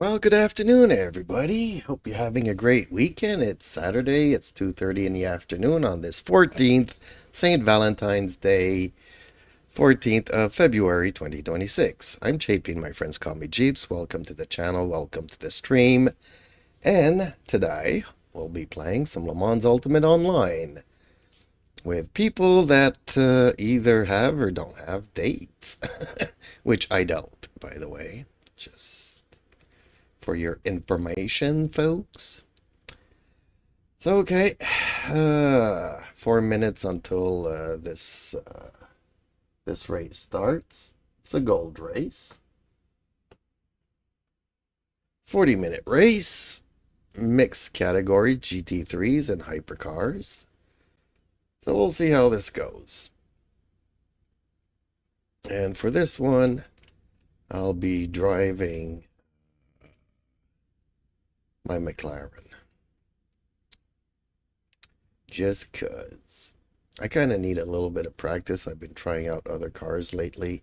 Well, good afternoon, everybody. Hope you're having a great weekend. It's Saturday. It's 2:30 in the afternoon on this 14th, St. Valentine's Day, 14th of February, 2026. I'm JP and my friends call me Jeeps. Welcome to the channel. Welcome to the stream. And today, we'll be playing some Le Mans Ultimate Online with people that either have or don't have dates, which I don't, by the way. Just for your information, folks. So, okay, 4 minutes until this race starts. It's a gold race. 40-minute race, mixed category, GT3s and hypercars. So we'll see how this goes. And for this one, I'll be driving my McLaren. Just 'cause I kind of need a little bit of practice. I've been trying out other cars lately,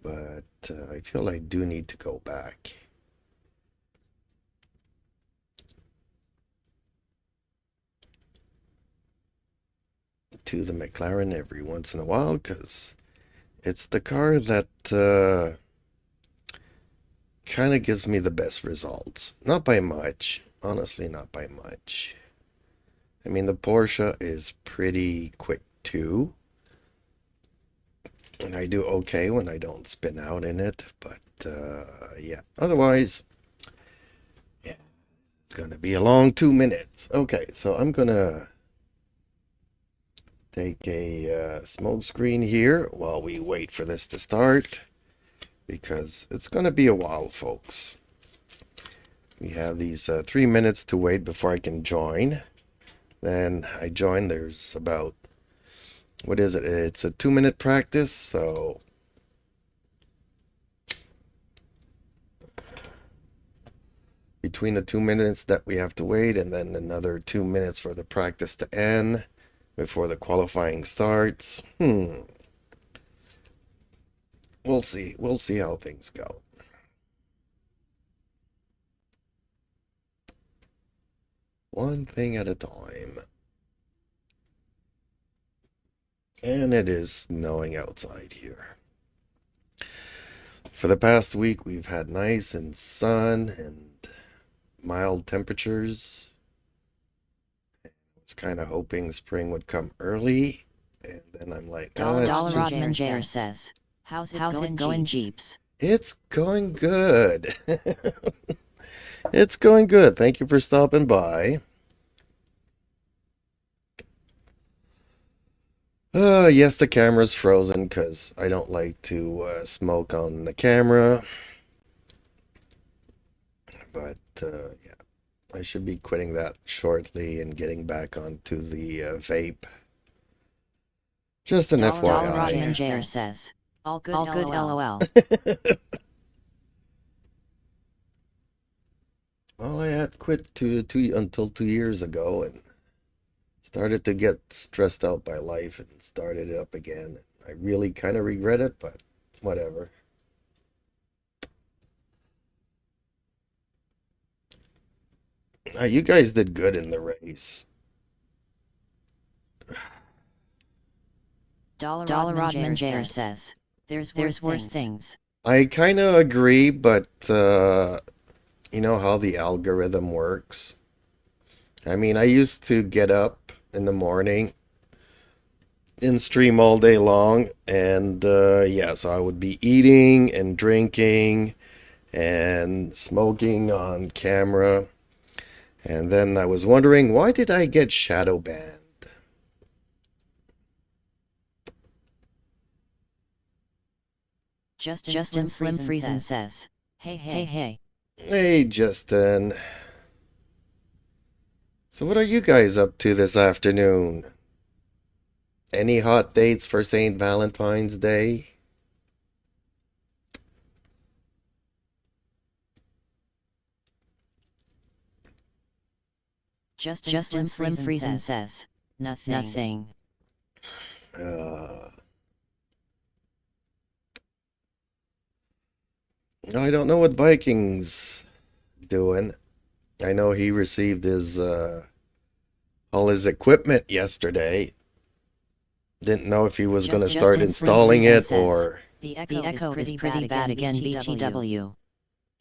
but I feel I do need to go back. To the McLaren every once in a while, because it's the car that kind of gives me the best results. Not by much. Honestly, not by much. I mean, the Porsche is pretty quick too. And I do okay when I don't spin out in it. But, yeah. Otherwise, yeah, it's going to be a long 2 minutes. Okay, so I'm going to take a smoke screen here while we wait for this to start, because it's going to be a while, folks. We have these 3 minutes to wait before I can join. Then I join. There's about, what is it? It's a 2-minute practice, so between the 2 minutes that we have to wait and then another 2 minutes for the practice to end before the qualifying starts. We'll see. We'll see how things go. One thing at a time. And it is snowing outside here. For the past week, we've had nice and sun and mild temperatures. I was kind of hoping spring would come early. And then I'm like, Dollar Rodman Jair says, how's it going, Jeeps? It's going good. It's going good. Thank you for stopping by. Yes, the camera's frozen because I don't like to smoke on the camera. But, yeah, I should be quitting that shortly and getting back onto the vape. Just an FYI. Dollar Rodman Jair says, all good LOL. Well, I had quit until 2 years ago and started to get stressed out by life and started it up again. I really kind of regret it, but whatever. You guys did good in the race. Dollar Rodman Jair says, there's worse things. I kind of agree, but you know how the algorithm works. I mean, I used to get up in the morning and stream all day long, and yeah, so I would be eating and drinking and smoking on camera, and then I was wondering, why did I get shadow banned? Justin Slim Friesen says, hey. Hey, Justin. So what are you guys up to this afternoon? Any hot dates for St. Valentine's Day? Justin Slim Friesen says, nothing. I don't know what Vikings doing. I know he received his all his equipment yesterday. Didn't know if he was going to start installing it or... The echo is pretty bad again, BTW.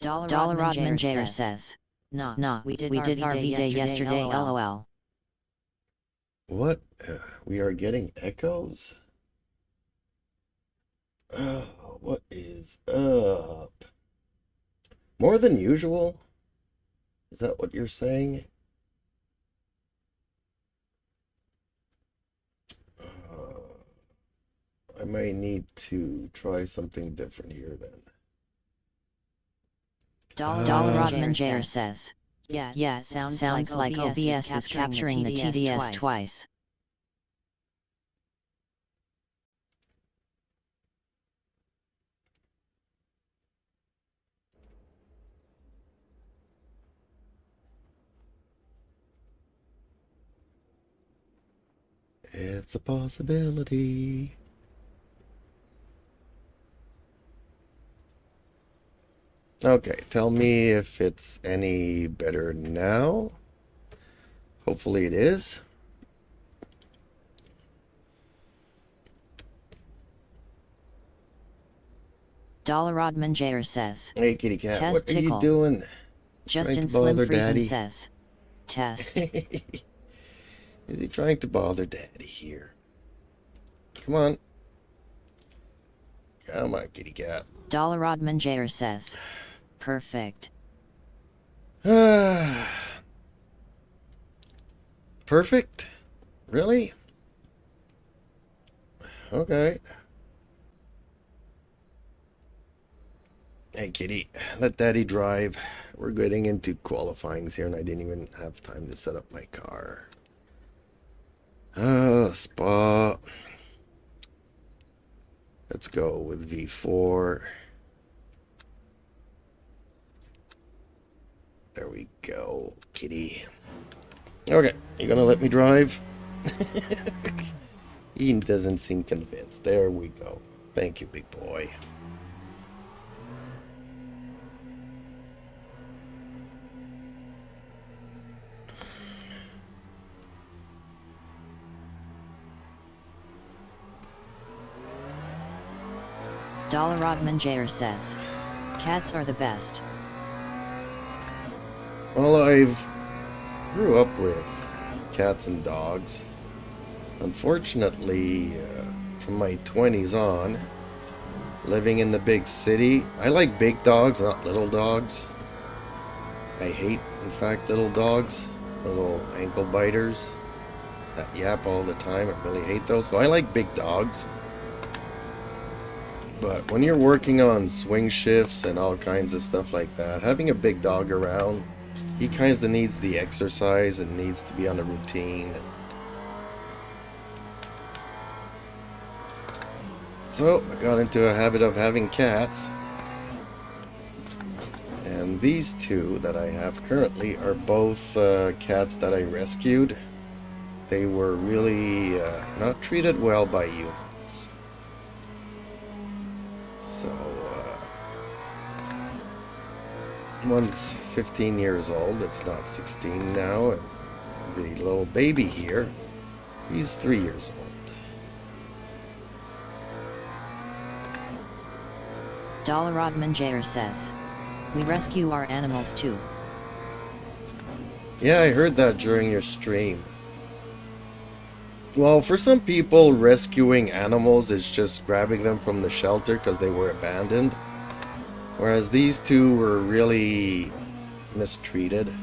Dollar Rodman Jair says. Nah, we did RV day yesterday, LOL. What? We are getting echoes? What is up? More than usual? Is that what you're saying? I may need to try something different here then. Dollar Rodman Jair says. Yeah, sounds like OBS is capturing the TDS twice. It's a possibility. Okay, tell me if it's any better now. Hopefully it is. Dollar Rodman Jair says. Hey, kitty cat, Test what tickle. are you doing? Justin Trying to Slim bother Friesen Daddy? says. Test. Is he trying to bother Daddy here? Come on. Come on, kitty cat. Dollar Rodman Jair says. Perfect. Perfect? Really? Okay. Hey, kitty, let Daddy drive. We're getting into qualifyings here, and I didn't even have time to set up my car. Spa. Let's go with V4. There we go, kitty. Okay, you gonna let me drive? He doesn't seem convinced. There we go. Thank you, big boy. Dollar Rodman Jair says. Cats are the best. Well, I've grew up with cats and dogs. Unfortunately, from my 20s on, living in the big city, I like big dogs, not little dogs. I hate, in fact, little dogs, little ankle biters that yap all the time. I really hate those. So I like big dogs. But when you're working on swing shifts and all kinds of stuff like that, having a big dog around, he kind of needs the exercise and needs to be on a routine. So I got into a habit of having cats. And these two that I have currently are both cats that I rescued. They were really not treated well by humans. So, one's 15 years old, if not 16 now, and the little baby here, he's 3 years old. Dollar Rodman Jair says. We rescue our animals too. Yeah, I heard that during your stream. Well, for some people, rescuing animals is just grabbing them from the shelter because they were abandoned. Whereas these two were really mistreated.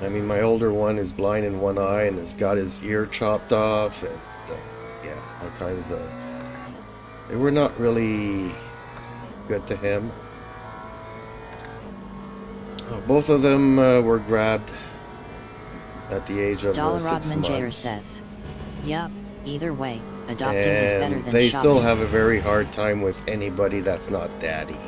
I mean, my older one is blind in one eye and has got his ear chopped off, and yeah, all kinds of... They were not really good to him. Both of them were grabbed at the age of 6 Dollar months. Rodman Jair says. Yup, either way, adopting is better And than they shopping. still have a very hard time with anybody that's not daddy.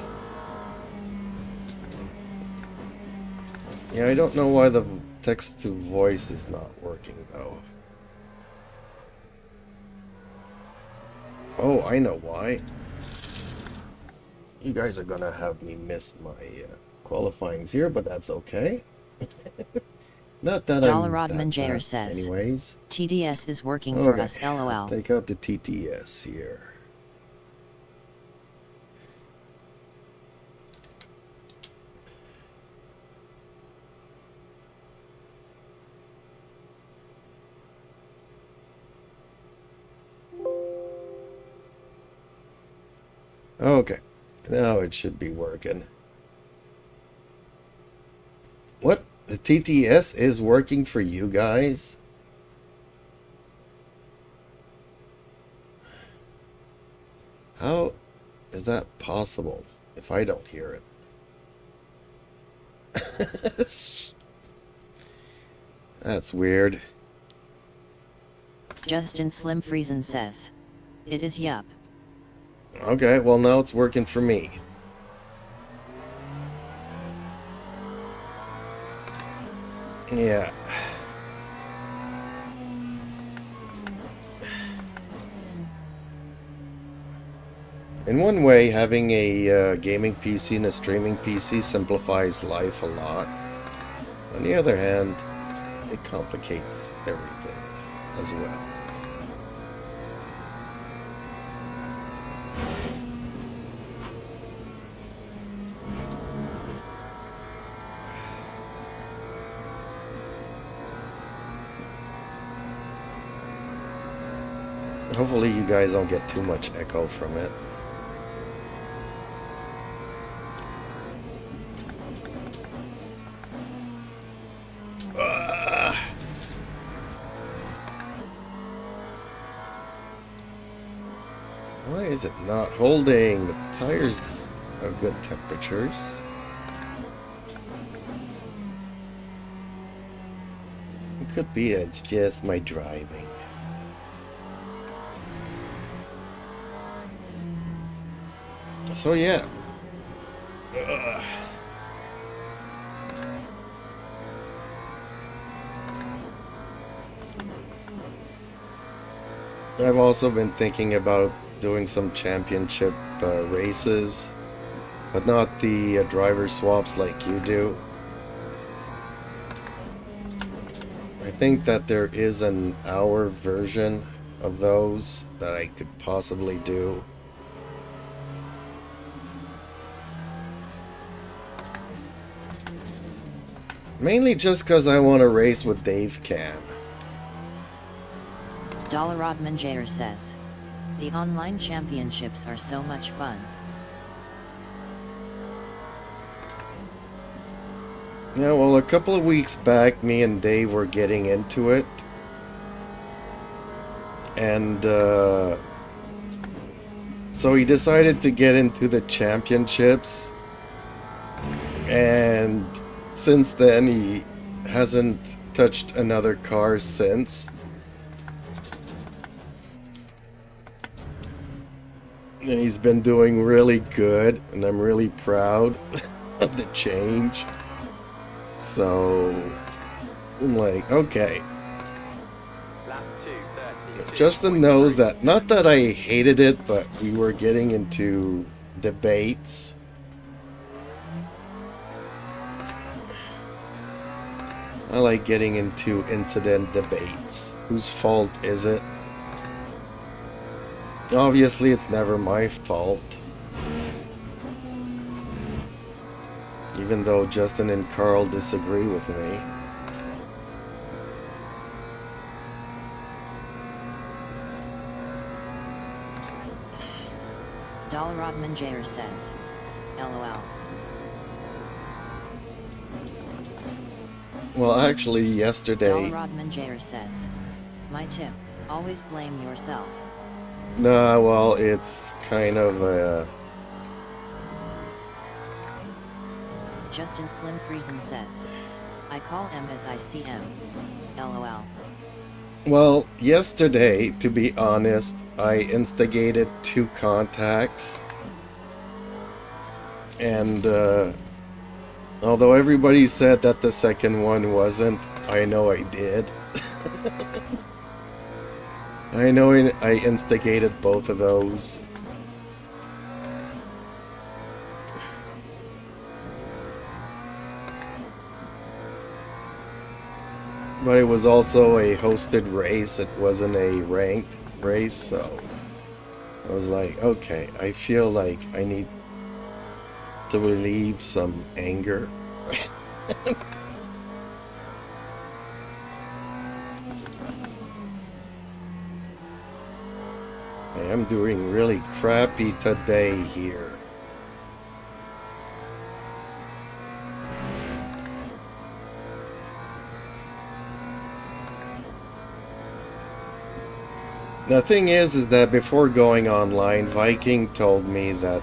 Yeah, I don't know why the text to voice is not working though. Oh, I know why. You guys are gonna have me miss my qualifyings here, but that's okay. Not that I'm Rodman that Jair bad says, anyways. TDS is working for Okay, us, let's lol. take out the TTS here. Okay, now it should be working. What? The TTS is working for you guys? How is that possible if I don't hear it? That's weird. Justin Slim Friesen says, it is yup. Okay, well now it's working for me. Yeah. In one way, having a gaming PC and a streaming PC simplifies life a lot. On the other hand, it complicates everything as well. Hopefully you guys don't get too much echo from it. Why is it not holding? The tires are good temperatures. It could be it's just my driving. So yeah. I've also been thinking about doing some championship races, but not the driver swaps like you do. I think that there is an hour version of those that I could possibly do. Mainly just because I want to race with Dave Cam. Rodman Jair says, the online championships are so much fun. Yeah, well, a couple of weeks back, me and Dave were getting into it. And so he decided to get into the championships. And since then, he hasn't touched another car since. And he's been doing really good, and I'm really proud of the change. So I'm like, okay. Justin knows that, not that I hated it, but we were getting into debates. I like getting into incident debates. Whose fault is it? Obviously, it's never my fault. Even though Justin and Carl disagree with me. Rodman Jair says, LOL. Well, actually, yesterday... Rodman Jair says, my tip, always blame yourself. Nah, well, it's kind of a... Justin Slim Friesen says, I call M as I see M. LOL. Well, yesterday, to be honest, I instigated 2 contacts. And, although everybody said that the second one wasn't, I know I did. I know I instigated both of those. But it was also a hosted race. It wasn't a ranked race, so I was like, okay, I feel like I need to relieve some anger. I am doing really crappy today here. The thing is that before going online, Viking told me that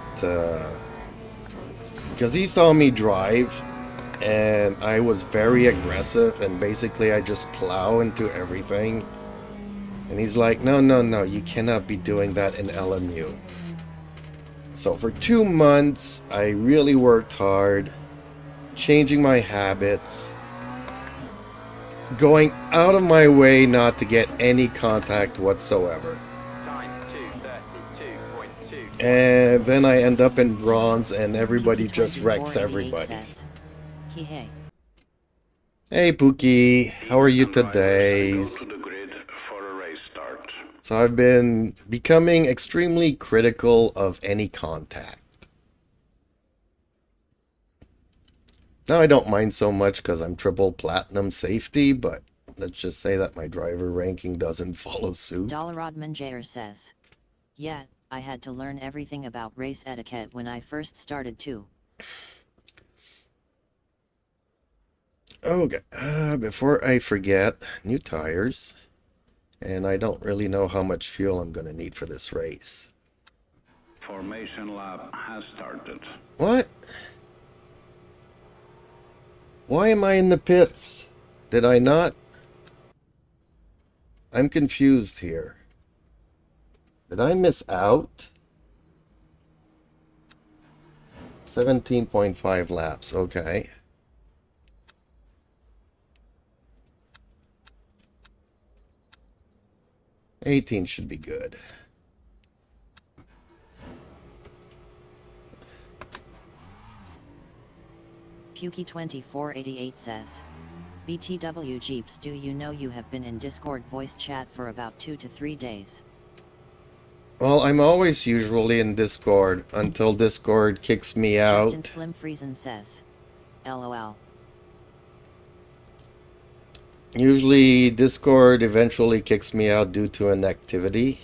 because he saw me drive and I was very aggressive and basically I just plow into everything. And he's like, no, no, no, you cannot be doing that in LMU. So for 2 months, I really worked hard, changing my habits, going out of my way not to get any contact whatsoever. And then I end up in bronze and everybody just wrecks everybody. Hey Pookie, how are you today? So I've been becoming extremely critical of any contact. Now I don't mind so much because I'm triple platinum safety, but let's just say that my driver ranking doesn't follow suit. Rodman Jair says, yeah, I had to learn everything about race etiquette when I first started too. Okay, before I forget, new tires. And I don't really know how much fuel I'm going to need for this race. Formation lap has started. What? Why am I in the pits? Did I not? I'm confused here. Did I miss out? 17.5 laps, okay. $18 should be good. Pukey2488 says, BTW Jeeps, do you know you have been in Discord voice chat for about 2 to 3 days? Well, I'm always usually in Discord until Discord kicks me out. Justin Slim Friesen says, LOL. Usually Discord eventually kicks me out due to an activity.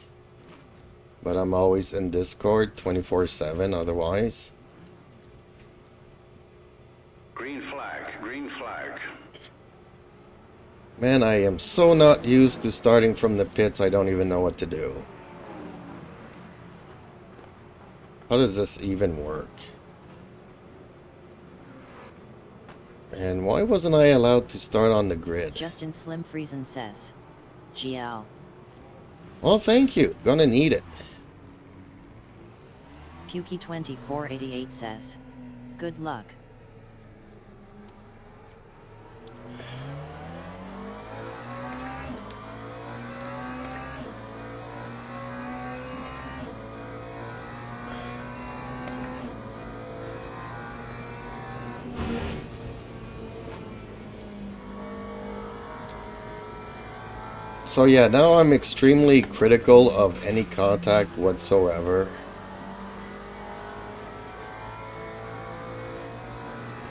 But I'm always in Discord 24/7 otherwise. Green flag, green flag. Man, I am so not used to starting from the pits, I don't even know what to do. How does this even work? And why wasn't I allowed to start on the grid? Justin Slim Friesen says, GL. Well, thank you. Gonna need it. Pukey2488 says, good luck. So yeah, now I'm extremely critical of any contact whatsoever.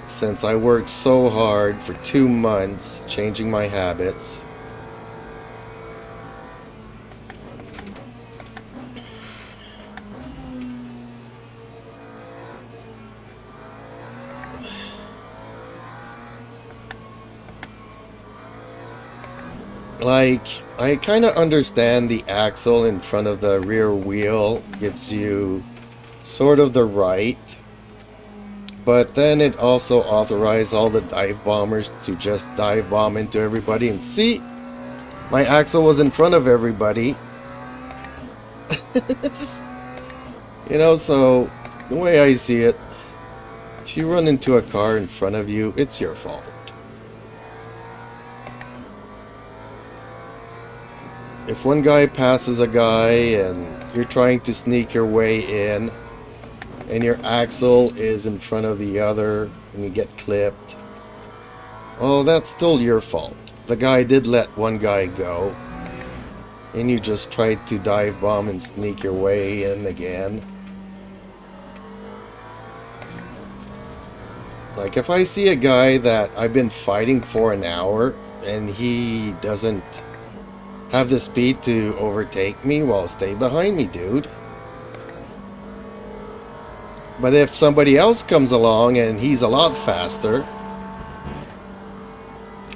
Since I worked so hard for 2 months changing my habits. Like, I kind of understand the axle in front of the rear wheel gives you sort of the right, but then it also authorized all the dive bombers to just dive bomb into everybody. And see, my axle was in front of everybody. You know, so the way I see it, if you run into a car in front of you, it's your fault. If one guy passes a guy and you're trying to sneak your way in and your axle is in front of the other and you get clipped, well, that's still your fault. the guy did let one guy go, and you just tried to dive bomb and sneak your way in again. Like, if I see a guy that I've been fighting for an hour and he doesn't have the speed to overtake me, well, stay behind me, dude. But if somebody else comes along and he's a lot faster,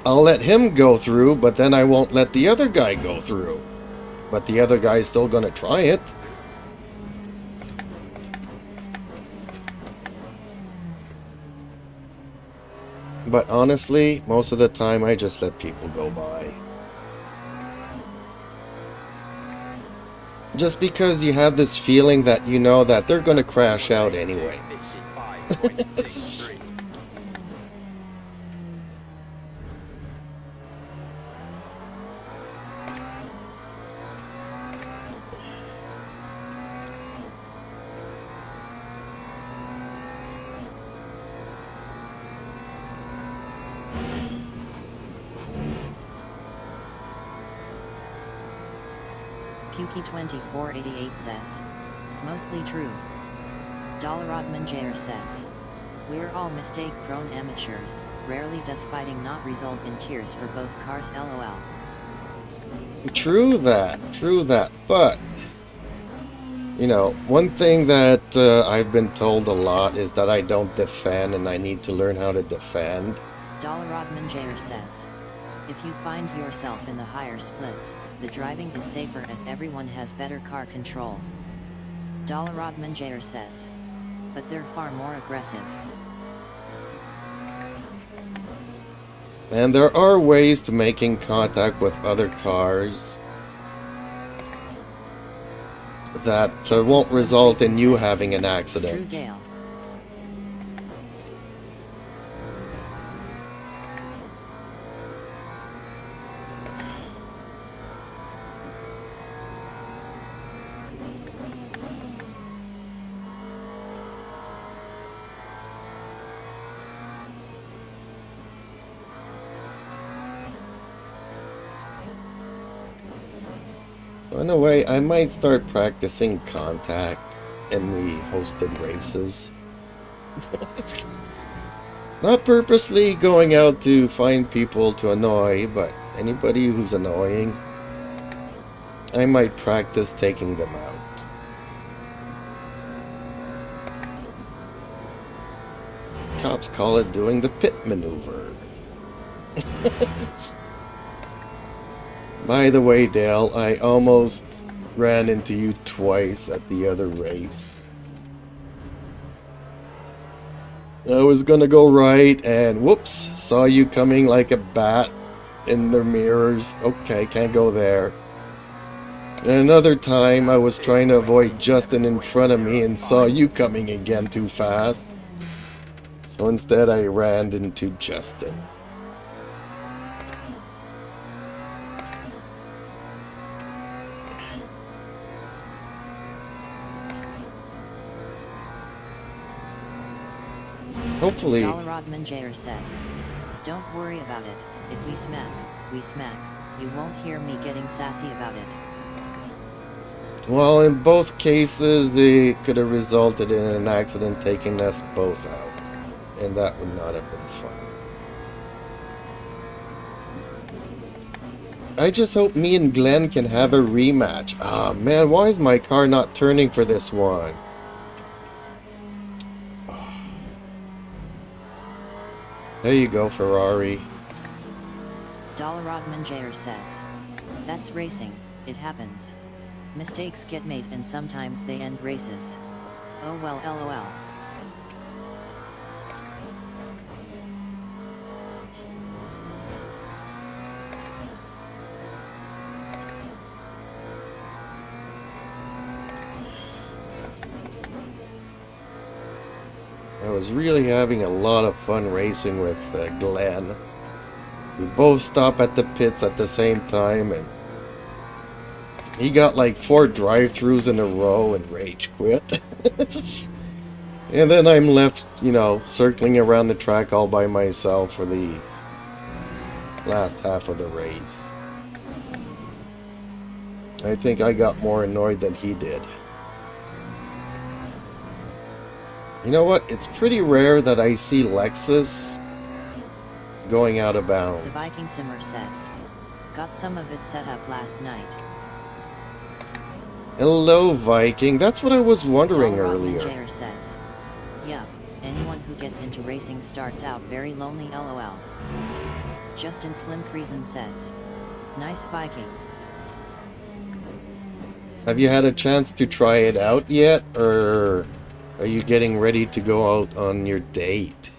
I'll let him go through, but then I won't let the other guy go through. But the other guy's still gonna try it. But honestly, most of the time I just let people go by. Just because you have this feeling that you know that they're gonna crash out anyways. Puki2488 says, mostly true. Dollarod Jair says, we're all mistake-prone amateurs, rarely does fighting not result in tears for both cars lol. True that, but, you know, one thing that I've been told a lot is that I don't defend and I need to learn how to defend. Dollarod Jair says, if you find yourself in the higher splits, the driving is safer as everyone has better car control. Dollarod Jair says, but they're far more aggressive. And there are ways to making contact with other cars that won't result in you having an accident. True Dale. In a way, I might start practicing contact in the hosted races. Not purposely going out to find people to annoy, but anybody who's annoying, I might practice taking them out. Cops call it doing the pit maneuver. By the way, Dale, I almost ran into you twice at the other race. I was gonna go right, and whoops, saw you coming like a bat in the mirrors. Okay, can't go there. And another time, I was trying to avoid Justin in front of me and saw you coming again too fast. So instead, I ran into Justin. Hopefully. Dollarod Jair says, don't worry about it, if we smack, we smack, you won't hear me getting sassy about it. Well, in both cases, they could have resulted in an accident taking us both out, and that would not have been fun. I just hope me and Glenn can have a rematch. Ah, man, why is my car not turning for this one? There you go, Ferrari. Dollarod Jair says, that's racing, it happens. Mistakes get made and sometimes they end races. Oh well, lol. I was really having a lot of fun racing with Glenn. We both stopped at the pits at the same time, and he got like 4 drive-thrus in a row and rage quit. And then I'm left, you know, circling around the track all by myself for the last half of the race. I think I got more annoyed than he did. You know what? It's pretty rare that I see Lexus going out of The bounds. Viking Simmer says, got some of it set up last night. Hello, Viking. That's what I was wondering Dollarod earlier. Ninjayer says, yup, anyone who gets into racing starts out very lonely lol. Justin Slim Friesen says, nice Viking. Have you had a chance to try it out yet, or are you getting ready to go out on your date?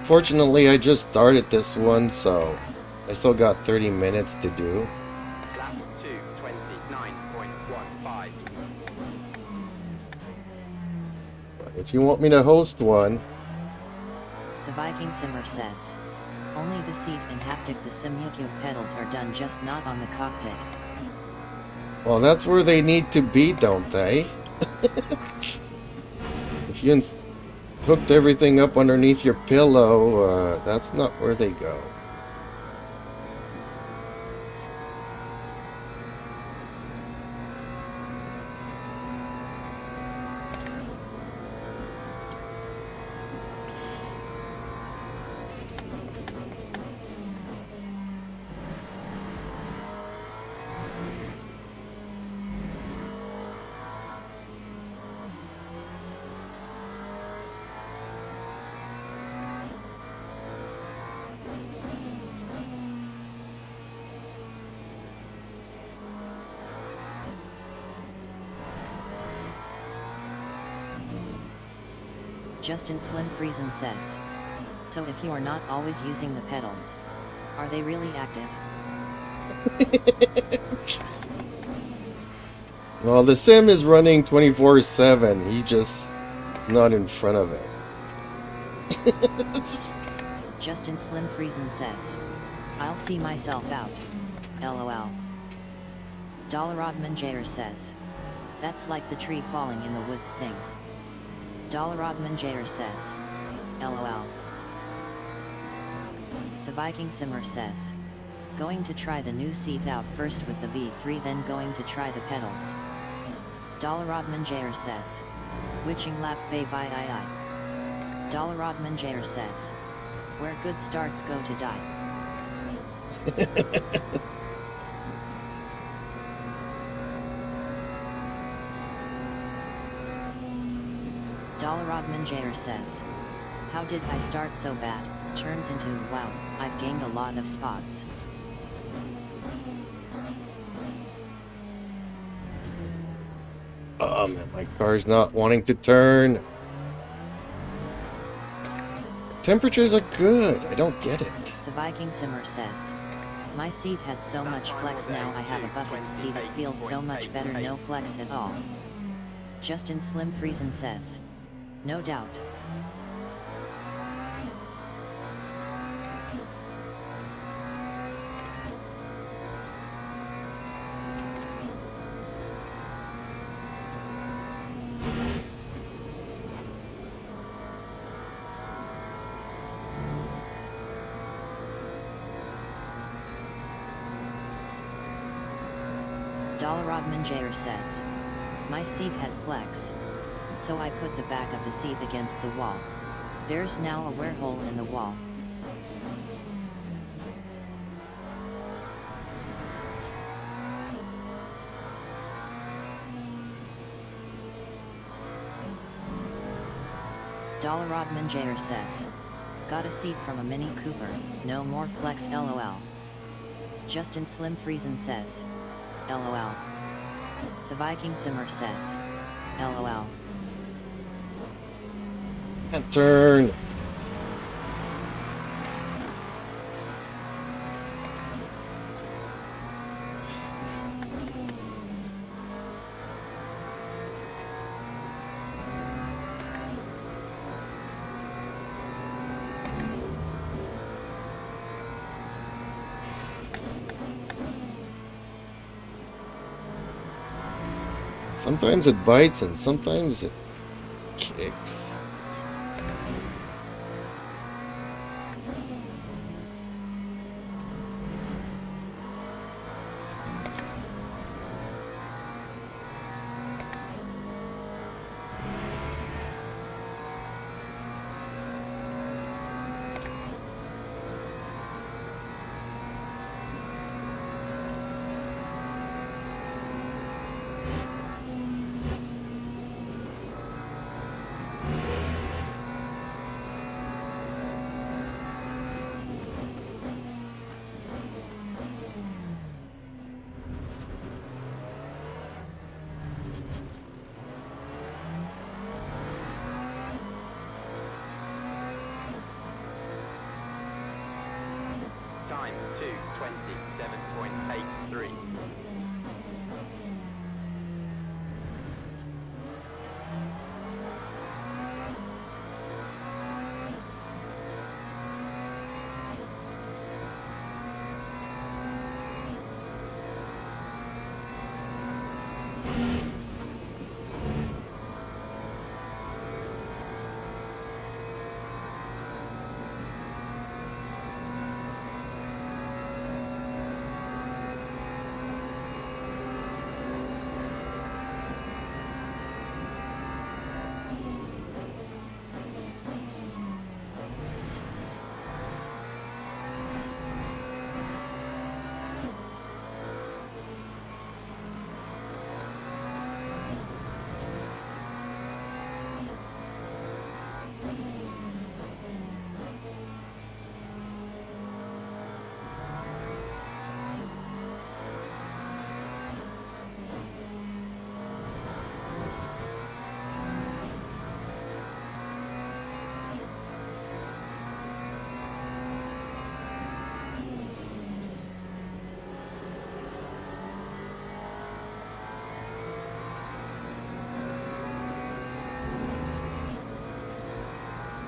Fortunately, I just started this one, so I still got 30 minutes to do. Lap 2:29.15. But if you want me to host one, The Viking Simmer says, only the seat and haptic the Simyukyo pedals are done, just not on the cockpit. well, that's where they need to be, don't they? If you hooked everything up underneath your pillow, that's not where they go. Justin Slim Friesen says, so if you are not always using the pedals, are they really active? Well, the sim is running 24/7. He just is not in front of it. Justin Slim Friesen says, I'll see myself out. LOL. Dollarod Manjayer says, that's like the tree falling in the woods thing. Dollarod Manjayer says, LOL. The Viking Simmer says, going to try the new seat out first with the V3, then going to try the pedals. Dollarod Manjayer says, witching lap bay by I. Dollarod Manjayer says, where good starts go to die. Dollarod Manjayer says, how did I start so bad? Turns into, wow, I've gained a lot of spots. Oh man, my car's not wanting to turn. Temperatures are good. I don't get it. The Viking Simmer says, my seat had so much flex, now I have a bucket seat, it feels so much better, no flex at all. Justin Slim Friesen says, no doubt. Dollarod Manjayer says, my seat had flex, so I put the back of the seat against the wall. There's now a wear hole in the wall. Dollarod Manjayer says, got a seat from a Mini Cooper, no more flex lol. Justin Slim Friesen says, LOL. The Viking Simmer says, LOL. Can't turn. Sometimes it bites and sometimes it kicks.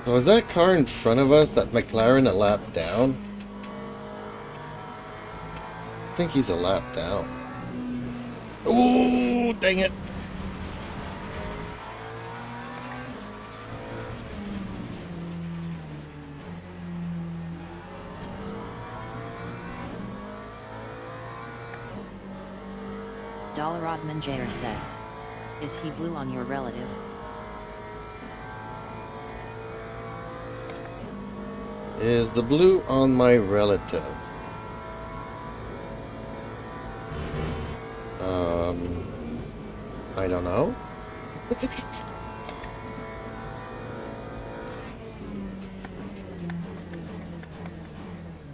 Was that car in front of us, that McLaren, a lap down? I think he's a lap down. Oh, dang it. Rodman Jair says. Is he blue on your relative? Is the blue on my relative? I don't know.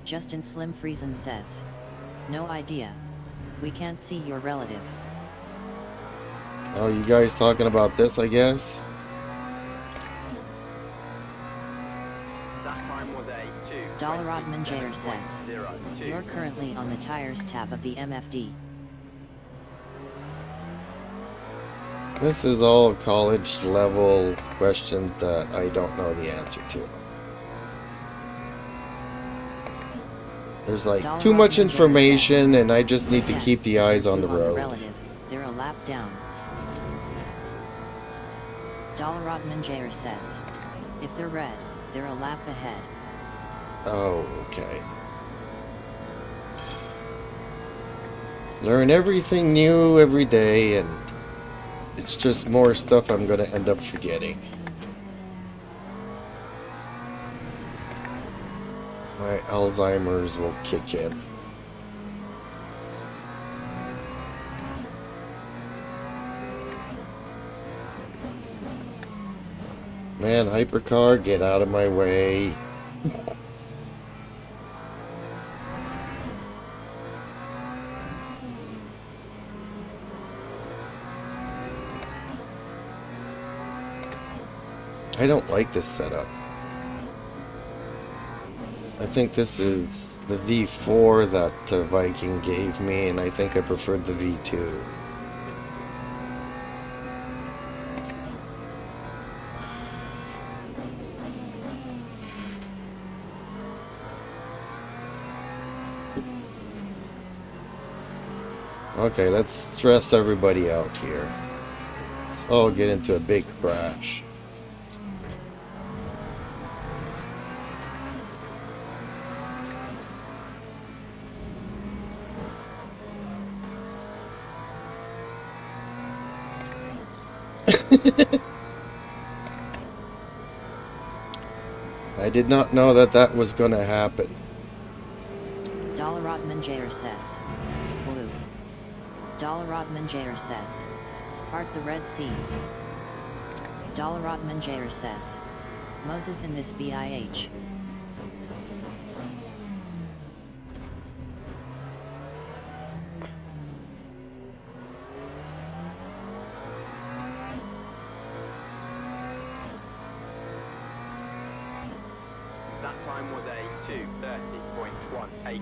Justin Slim Friesen says. No idea. We can't see your relative. Oh, you guys talking about this, I guess? Rodman Jair says. You're currently on the tires tab of the MFD. This is all college level questions that I don't know the answer to. There's like too much information and I just need to keep the eyes on the road. Relative, they're a lap down. Rodman Jair says. If they're red, they're a lap ahead. Oh, okay. Learn everything new every day, and it's just more stuff I'm going to end up forgetting. My Alzheimer's will kick in. Man, hypercar, get out of my way. I don't like this setup. I think this is the V4 that Viking gave me, and I think I preferred the V2. Okay, let's stress everybody out here. Let's all get into a big crash. I did not know that that was going to happen. Rodman Jair says. Blue. Rodman Jair says. Part the Red Seas. Rodman Jair says. Moses in this BIH. That time was a 2:30.18.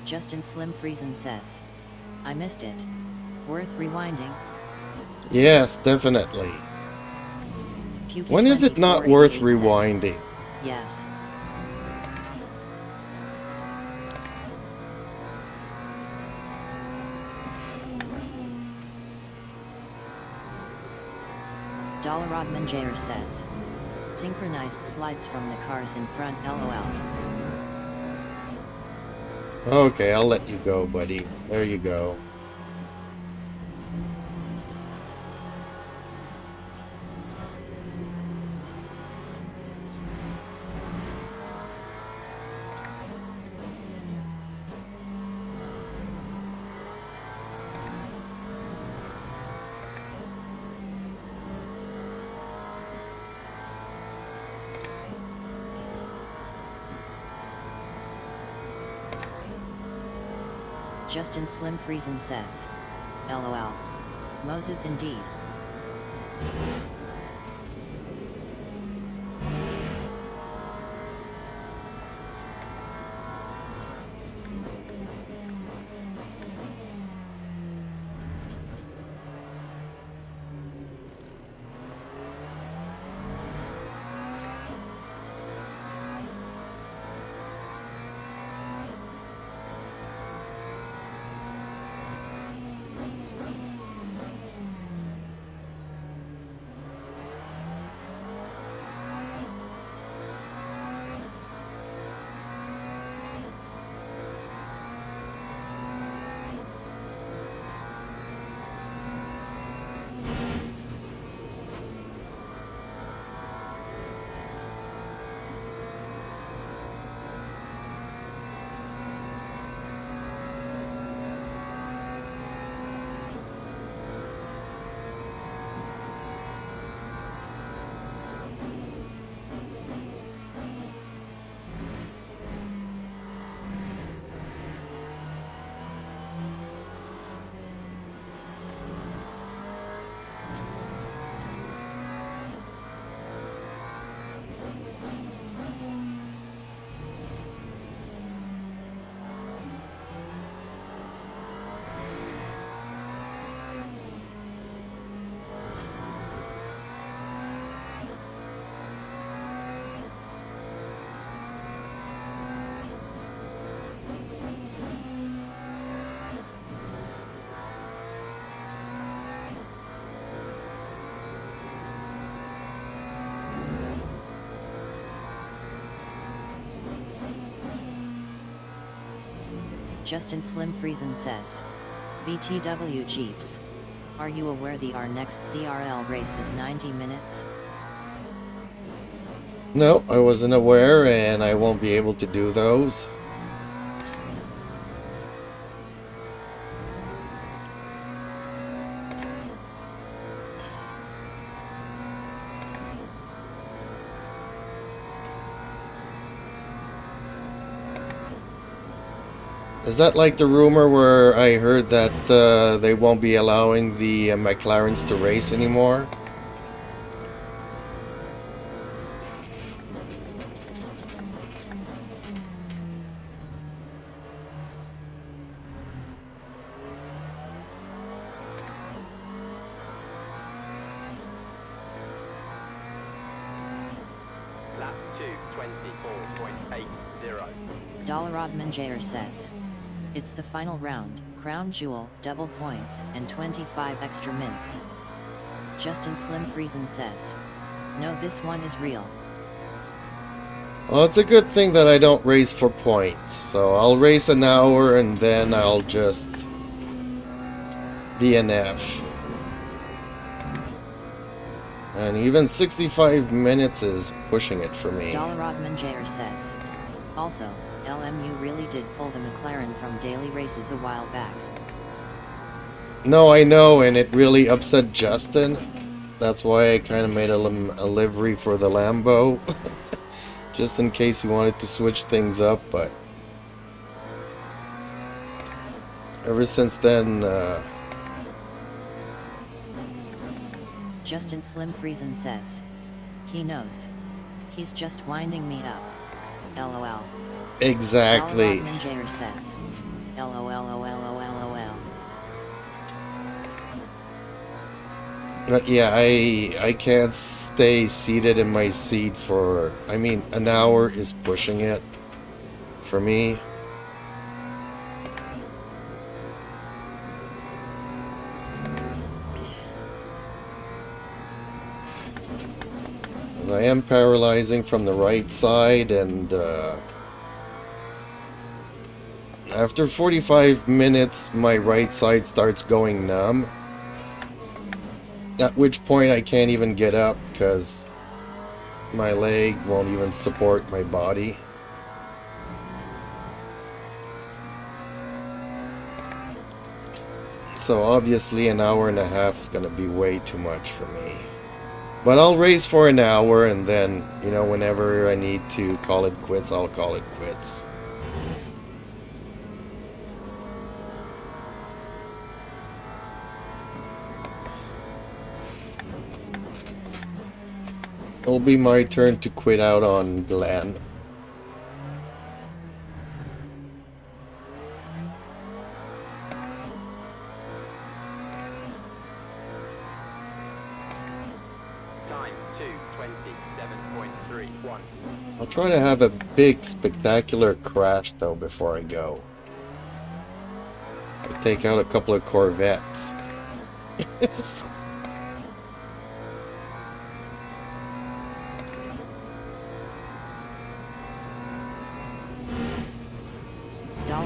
Justin Slim Friesen says. I missed it. Worth rewinding? Yes, definitely. When is it not worth rewinding? Yes. Rodman Jair says. Synchronized slides from the cars in front, LOL. Okay, I'll let you go, buddy. There you go. Justin Slim Friesen says, LOL. Moses indeed. Justin Slim Friesen says, BTW Jeeps. Are you aware our next CRL race is 90 minutes? No, I wasn't aware, and I won't be able to do those. Is that like the rumor where I heard that they won't be allowing the McLarens to race anymore? Lap 2:24.80. Rodman Jair says, it's the final round, crown jewel, double points, and 25 extra mints. Justin Slim Friesen says, no, this one is real. Well, it's a good thing that I don't race for points. So I'll race an hour and then I'll just DNF. And even 65 minutes is pushing it for me. Rodman Jair says, also, LMU really did pull the McLaren from daily races a while back. No, I know, and it really upset Justin. That's why I kind of made a livery for the Lambo. Just in case he wanted to switch things up, but ever since then, Justin Slim Friesen says, he knows. He's just winding me up. LOL. exactly. Rodman Jair says, LOL. But yeah, I can't stay seated in my seat for, I mean, an hour is pushing it for me. And I am paralyzing from the right side, and After 45 minutes, my right side starts going numb. At which point I can't even get up because my leg won't even support my body. So obviously an hour and a half is going to be way too much for me. But I'll race for an hour and then, you know, whenever I need to call it quits, I'll call it quits. It'll be my turn to quit out on Glenn. Time 2:27.31. I'll try to have a big, spectacular crash though before I go. I'll take out a couple of Corvettes.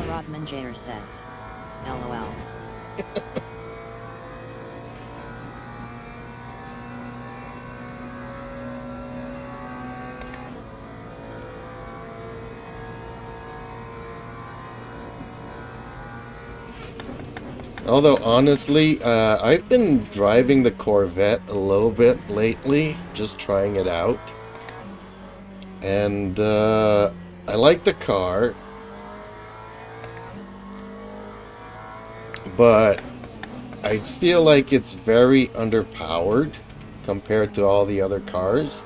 Rodman Jair says, LOL. Although honestly, I've been driving the Corvette a little bit lately, just trying it out. And I like the car. But I feel like it's very underpowered compared to all the other cars.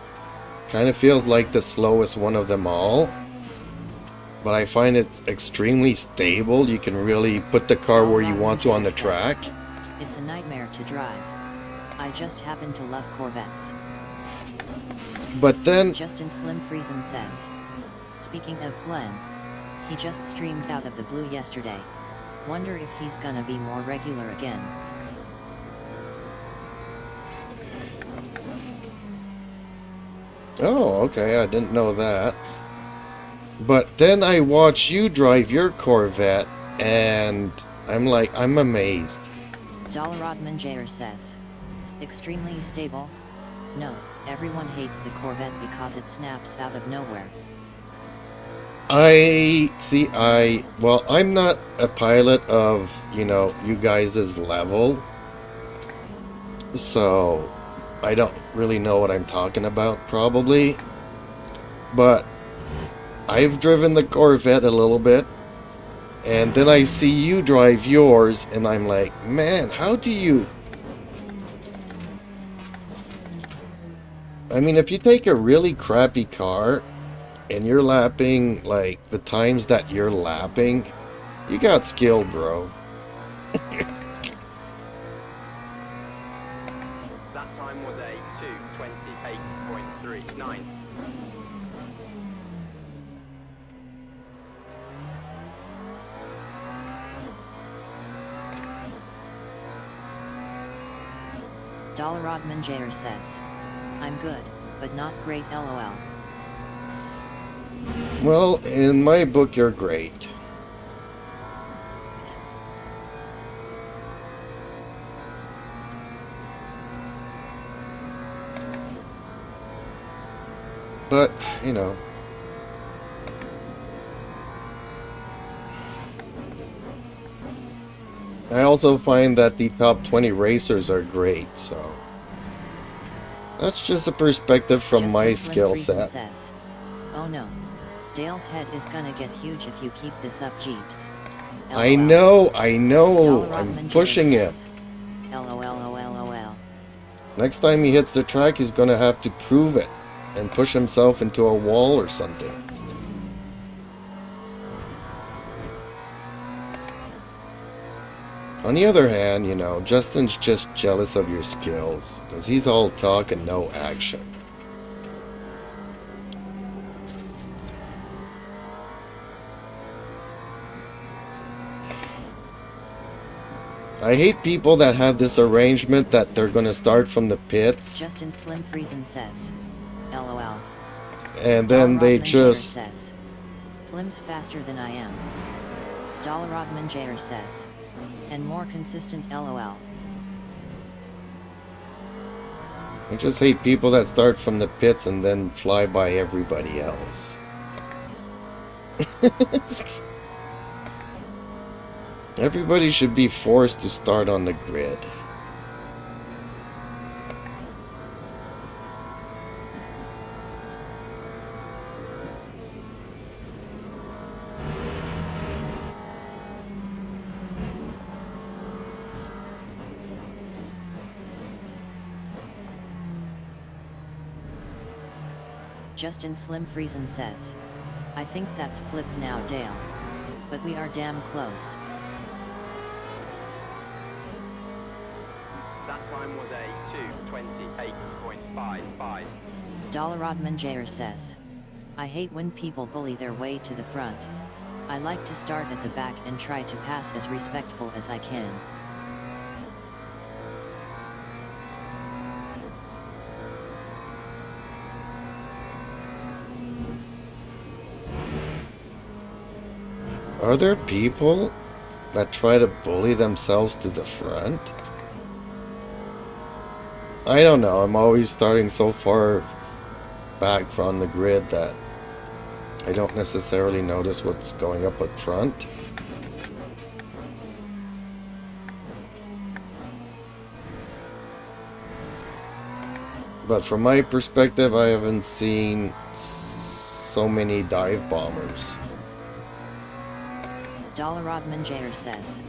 Kind of feels like the slowest one of them all. But I find it extremely stable. You can really put the car where you want to on the track. It's a nightmare to drive. I just happen to love Corvettes. But then Justin Slim Friesen says, speaking of Glenn, he just streamed out of the blue yesterday. Wonder if he's gonna be more regular again. oh, okay, I didn't know that. But then I watch you drive your Corvette, and I'm like, I'm amazed. Rodman Jair says, extremely stable. No, everyone hates the Corvette because it snaps out of nowhere. Well, I'm not a pilot of, you know, you guys' level. So, I don't really know what I'm talking about, probably. But I've driven the Corvette a little bit, and then I see you drive yours, and I'm like, man, how do you... I mean, if you take a really crappy car, and you're lapping, like, the times that you're lapping, you got skill, bro. That time was a 2:28.39. Rodman Jair says, I'm good, but not great LOL. Well, in my book, you're great. But, you know. I also find that the top 20 racers are great, so. That's just a perspective from Justin my Slim skill Friesen set. says, oh no. Dale's head is gonna get huge if you keep this up, Jeeps. I LOL. know, I'm Rodman Jair pushing it. says, LOL. Next time he hits the track, he's gonna have to prove it and push himself into a wall or something. On the other hand, you know, Justin's just jealous of your skills, because he's all talk and no action. I hate people that have this arrangement that they're gonna start from the pits, Justin Slim Friesen says, LOL. and then they Rodman Jair just... says, Slim's faster than I am. Dalarodman Jair says. And more consistent LOL. I just hate people that start from the pits and then fly by everybody else. Everybody should be forced to start on the grid. Justin Slim Friesen says. I think that's flipped now, Dale. But we are damn close. That time was a 2:28.55. Dalarodman Jair says. I hate when people bully their way to the front. I like to start at the back and try to pass as respectful as I can. Are there people that try to bully themselves to the front? I don't know. I'm always starting so far back from the grid that I don't necessarily notice what's going up front. But from my perspective, I haven't seen so many dive bombers. Dalarodman Jair says.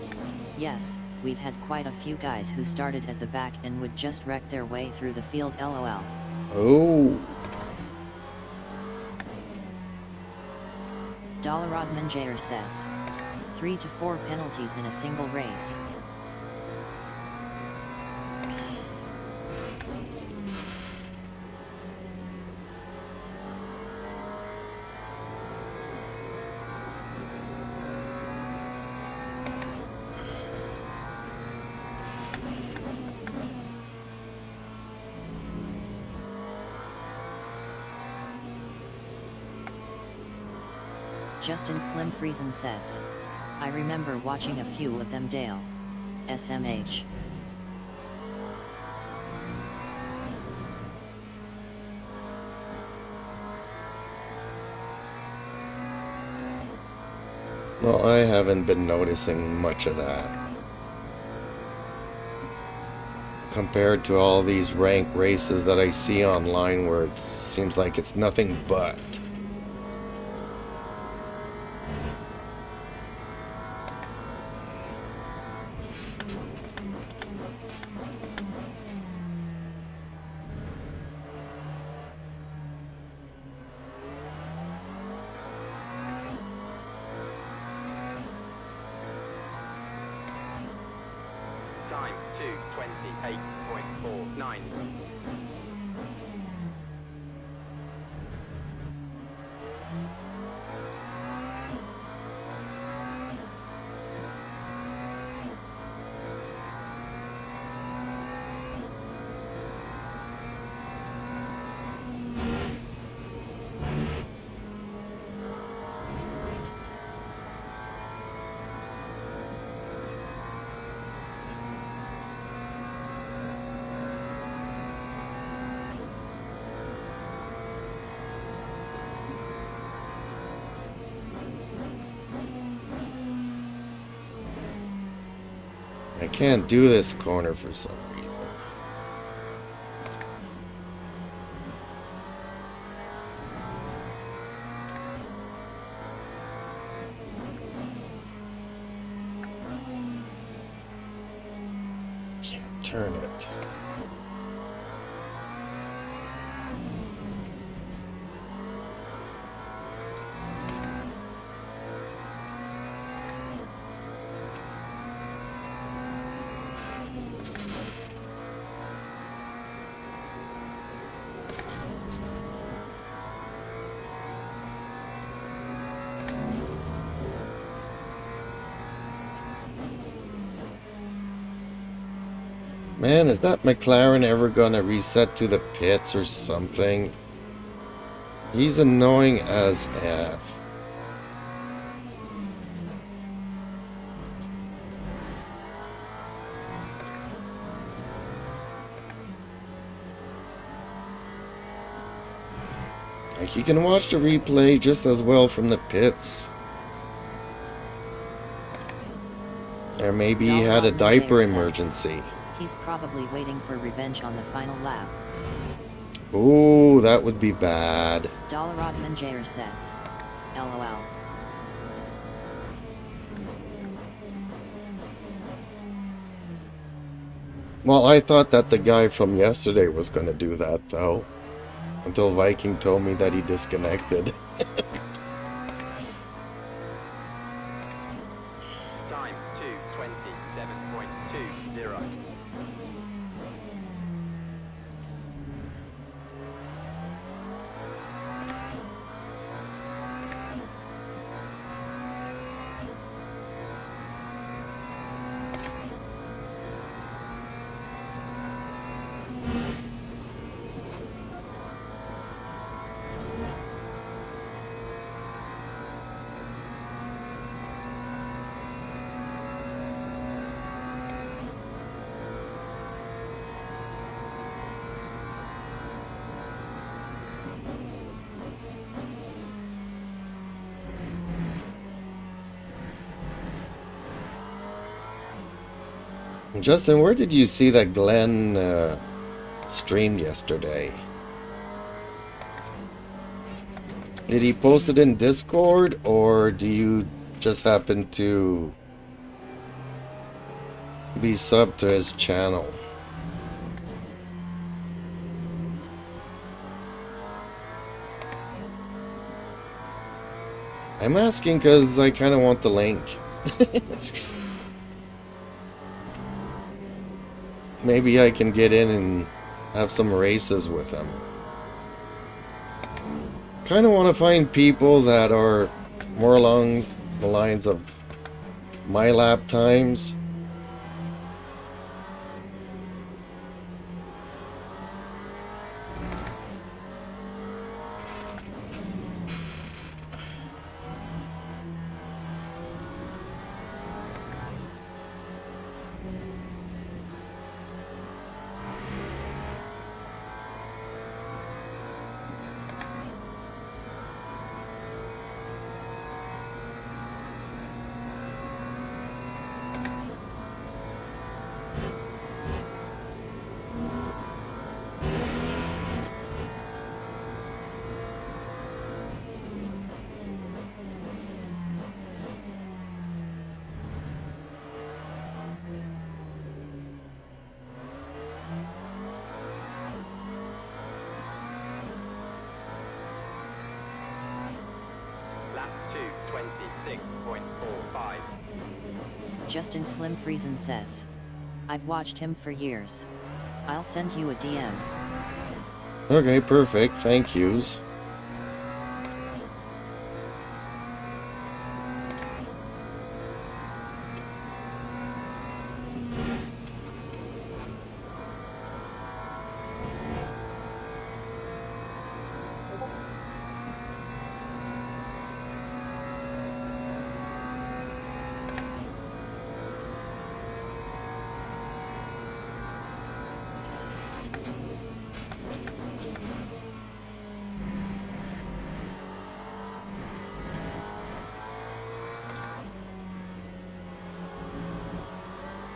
Yes, we've had quite a few guys who started at the back and would just wreck their way through the field, LOL. Oh. Dalarodman Jair says. 3 to 4 penalties in a single race. Justin Slim Friesen says. I remember watching a few of them, Dale. SMH. No, I haven't been noticing much of that. Compared to all these ranked races that I see online where it seems like it's nothing but. Time 2:28.49. I can't do this corner for some reason. Can't turn it. Man, is that McLaren ever gonna reset to the pits or something? He's annoying as F. Like, you can watch the replay just as well from the pits. Or maybe he had a Dalrod diaper Madeira says emergency. he's probably waiting for revenge on the final lap. Ooh, that would be bad. Dalrod Madeira says, LOL. Well, I thought that the guy from yesterday was going to do that, though. Until Viking told me that he disconnected. Time 2:27.20. Justin, where did you see that Glenn streamed yesterday? Did he post it in Discord, or do you just happen to be subbed to his channel? I'm asking because I kind of want the link. Maybe I can get in and have some races with him. Kind of want to find people that are more along the lines of my lap times. Lap 2:26.45. Justin Slim Friesen says, I've watched him for years. I'll send you a DM. Okay, perfect. Thank yous.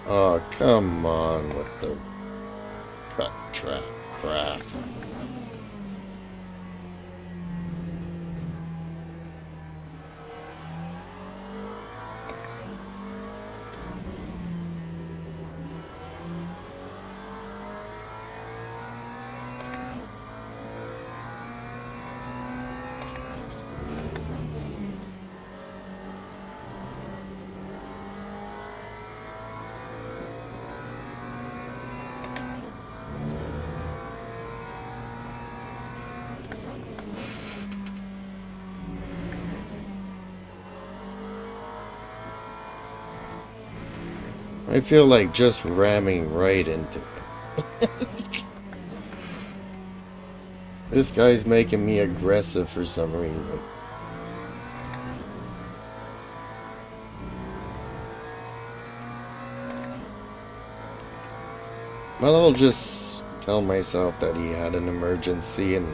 Oh, come on with the cut trap crap. I feel like just ramming right into it. This guy's making me aggressive for some reason. Well, I'll just tell myself that he had an emergency and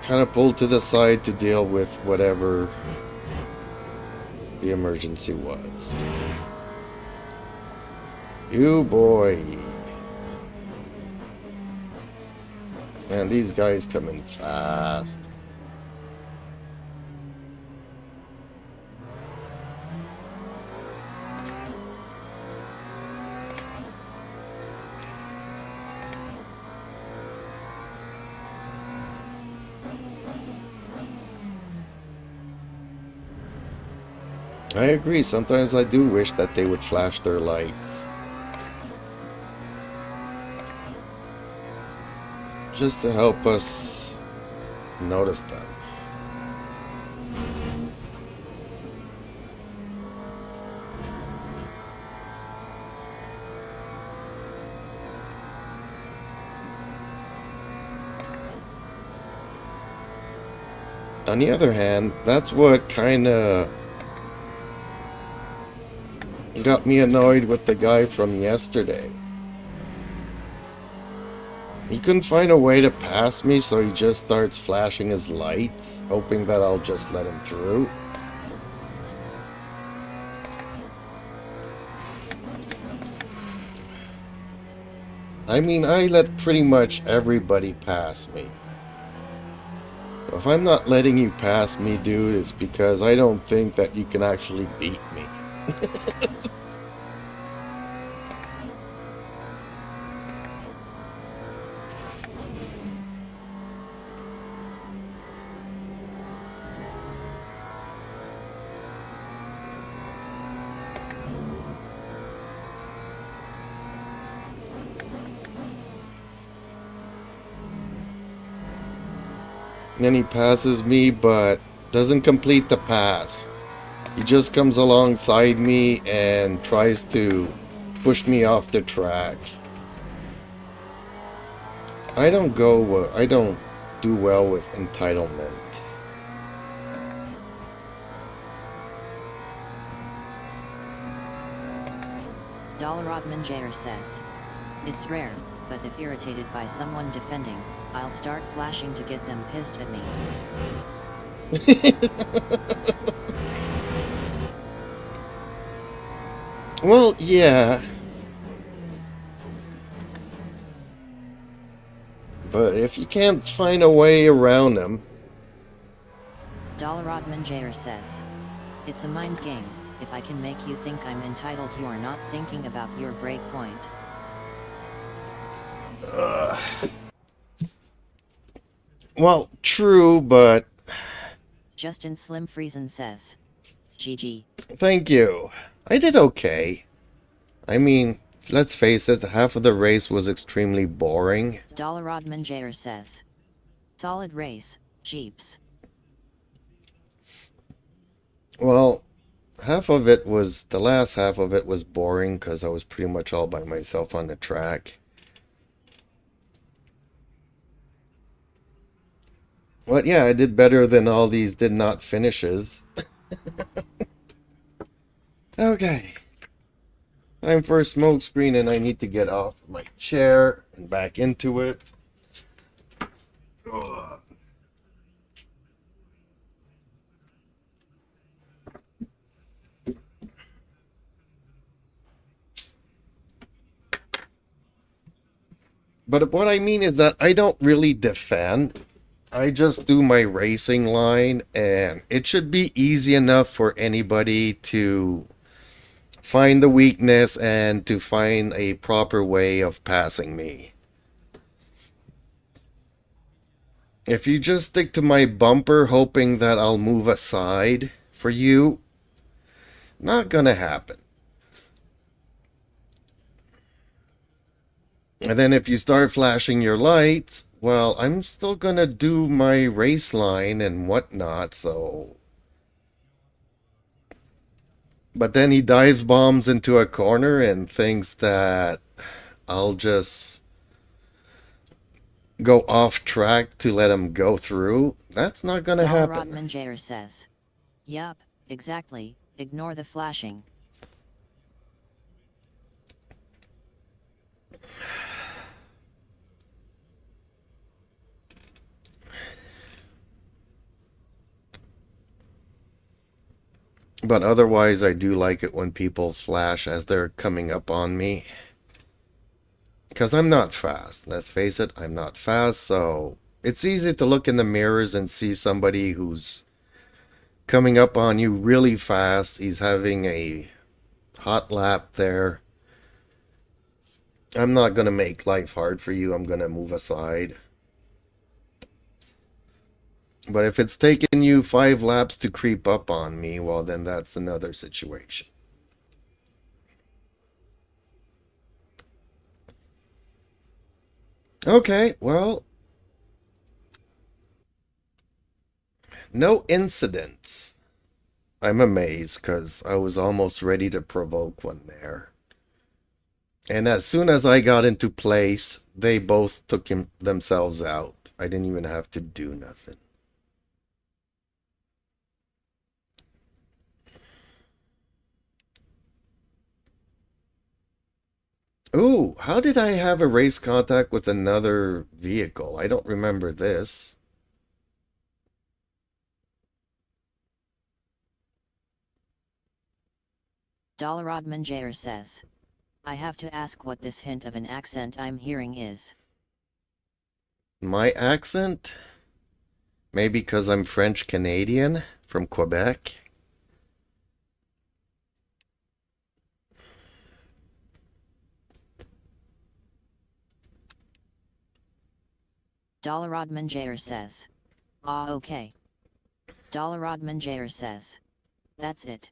kind of pulled to the side to deal with whatever the emergency was. You boy. Man, these guys coming fast. I agree, sometimes I do wish that they would flash their lights. Just to help us notice them. On the other hand, that's what kinda got me annoyed with the guy from yesterday. He couldn't find a way to pass me, so he just starts flashing his lights, hoping that I'll just let him through. I mean, I let pretty much everybody pass me. If I'm not letting you pass me, dude, it's because I don't think that you can actually beat me. And then he passes me, but doesn't complete the pass. He just comes alongside me and tries to push me off the track. I don't do well with entitlement. Rodman Jair says. It's rare, but if irritated by someone defending, I'll start flashing to get them pissed at me. Well, yeah. But if you can't find a way around them... Rodman Jair says. It's a mind game. If I can make you think I'm entitled, you are not thinking about your break point. Well, true, but... Justin Slim Friesen says. GG. Thank you. I did okay. I mean, let's face it, half of the race was extremely boring. Rodman Jair says. Solid race, Jeeps. Well, the last half of it was boring because I was pretty much all by myself on the track. But yeah, I did better than all these did not finishes. Okay. Time for a smoke screen, and I need to get off my chair and back into it. Ugh. But what I mean is that I don't really defend. I just do my racing line, and it should be easy enough for anybody to find the weakness and to find a proper way of passing me. If you just stick to my bumper hoping that I'll move aside for you, not gonna happen. And then if you start flashing your lights, well, I'm still gonna do my race line and whatnot, so... But then he dives bombs into a corner and thinks that I'll just go off track to let him go through. That's not gonna happen. Rodman Jair says. Yup, exactly, ignore the flashing. But otherwise, I do like it when people flash as they're coming up on me. Because I'm not fast. Let's face it, I'm not fast, so it's easy to look in the mirrors and see somebody who's coming up on you really fast. He's having a hot lap there. I'm not going to make life hard for you. I'm going to move aside. But if it's taken you 5 laps to creep up on me, well, then that's another situation. Okay, well, no incidents. I'm amazed because I was almost ready to provoke one there. And as soon as I got into place, they both took themselves out. I didn't even have to do nothing. Ooh, how did I have a race contact with another vehicle? I don't remember this. Dalarodman Jair says. I have to ask what this hint of an accent I'm hearing is. My accent? Maybe because I'm French Canadian from Quebec. Dalarodman Jair says. Ah, okay. Dalarodman Jair says. That's it.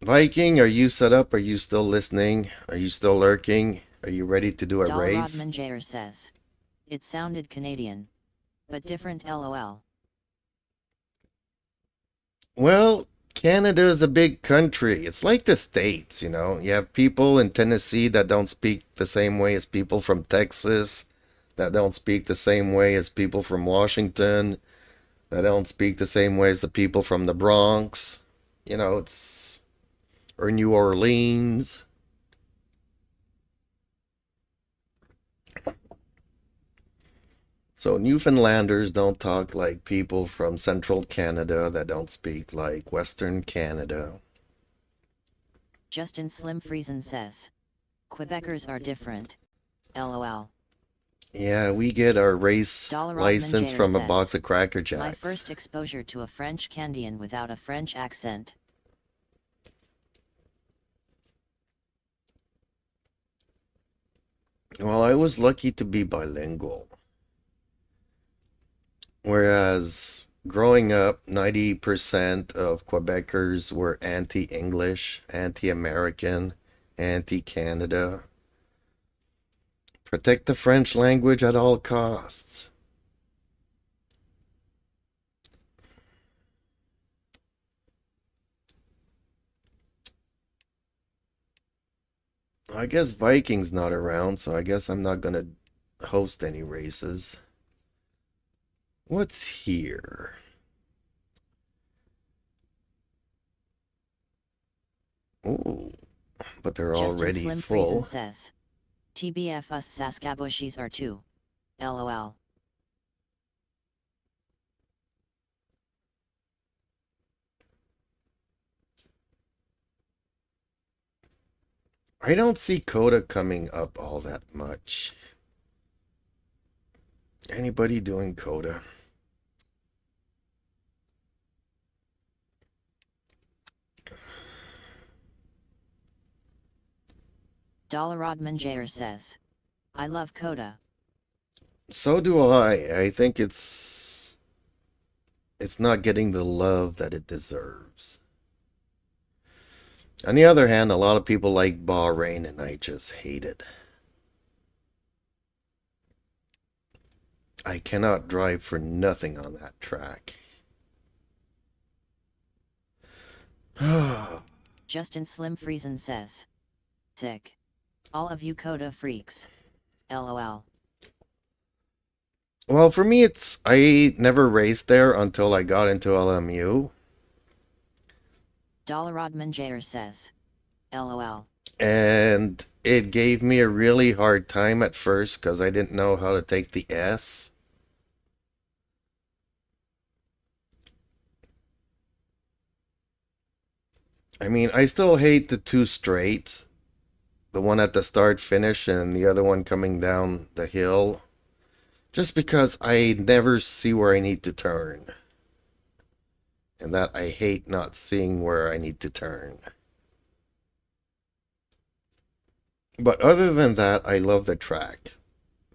Viking, are you set up? Are you still listening? Are you still lurking? Are you ready to do a race? Dalarodman Jair says. It sounded Canadian. But different lol. Well, Canada is a big country. It's like the States, you know. You have people in Tennessee that don't speak the same way as people from Texas, that don't speak the same way as people from Washington, that don't speak the same way as the people from the Bronx. You know, it's or New Orleans. So Newfoundlanders don't talk like people from central Canada that don't speak like Western Canada. Justin Slim Friesen says. Quebecers are different. LOL. Yeah, we get our race license Jair from a says, box of Cracker Jacks. My first exposure to a French Canadian without a French accent. Well, I was lucky to be bilingual. Whereas growing up, 90% of Quebecers were anti-English, anti-American, anti-Canada. Protect the French language at all costs. I guess Viking's not around, so I guess I'm not gonna host any races. What's here? Oh, but they're Justin already Slim full. Friesen says. TBF us Saskabushis are too. LOL. I don't see Coda coming up all that much. Anybody doing Coda? Dalarodman Jair says. I love Coda. So do I. I think it's not getting the love that it deserves. On the other hand, a lot of people like Bahrain and I just hate it. I cannot drive for nothing on that track. Justin Slim Friesen says. Sick. All of you Coda freaks. LOL. Well, for me, I never raced there until I got into LMU. Dalarodman Jair says. LOL. And it gave me a really hard time at first because I didn't know how to take the S. I mean, I still hate the two straights. The one at the start finish and the other one coming down the hill. Just because I never see where I need to turn. And that I hate not seeing where I need to turn. But other than that, I love the track.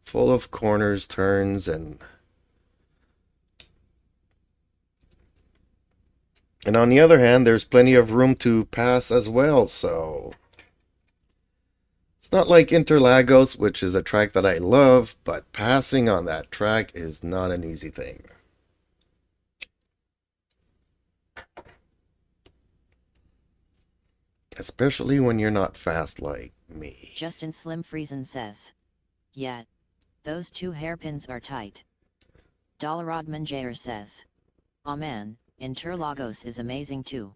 Full of corners, turns, and on the other hand, there's plenty of room to pass as well, so it's not like Interlagos, which is a track that I love, but passing on that track is not an easy thing. Especially when you're not fast like me. Justin Slim Friesen says. Yeah. Those two hairpins are tight. Dollarod Manjayer says. Aw man, Interlagos is amazing too.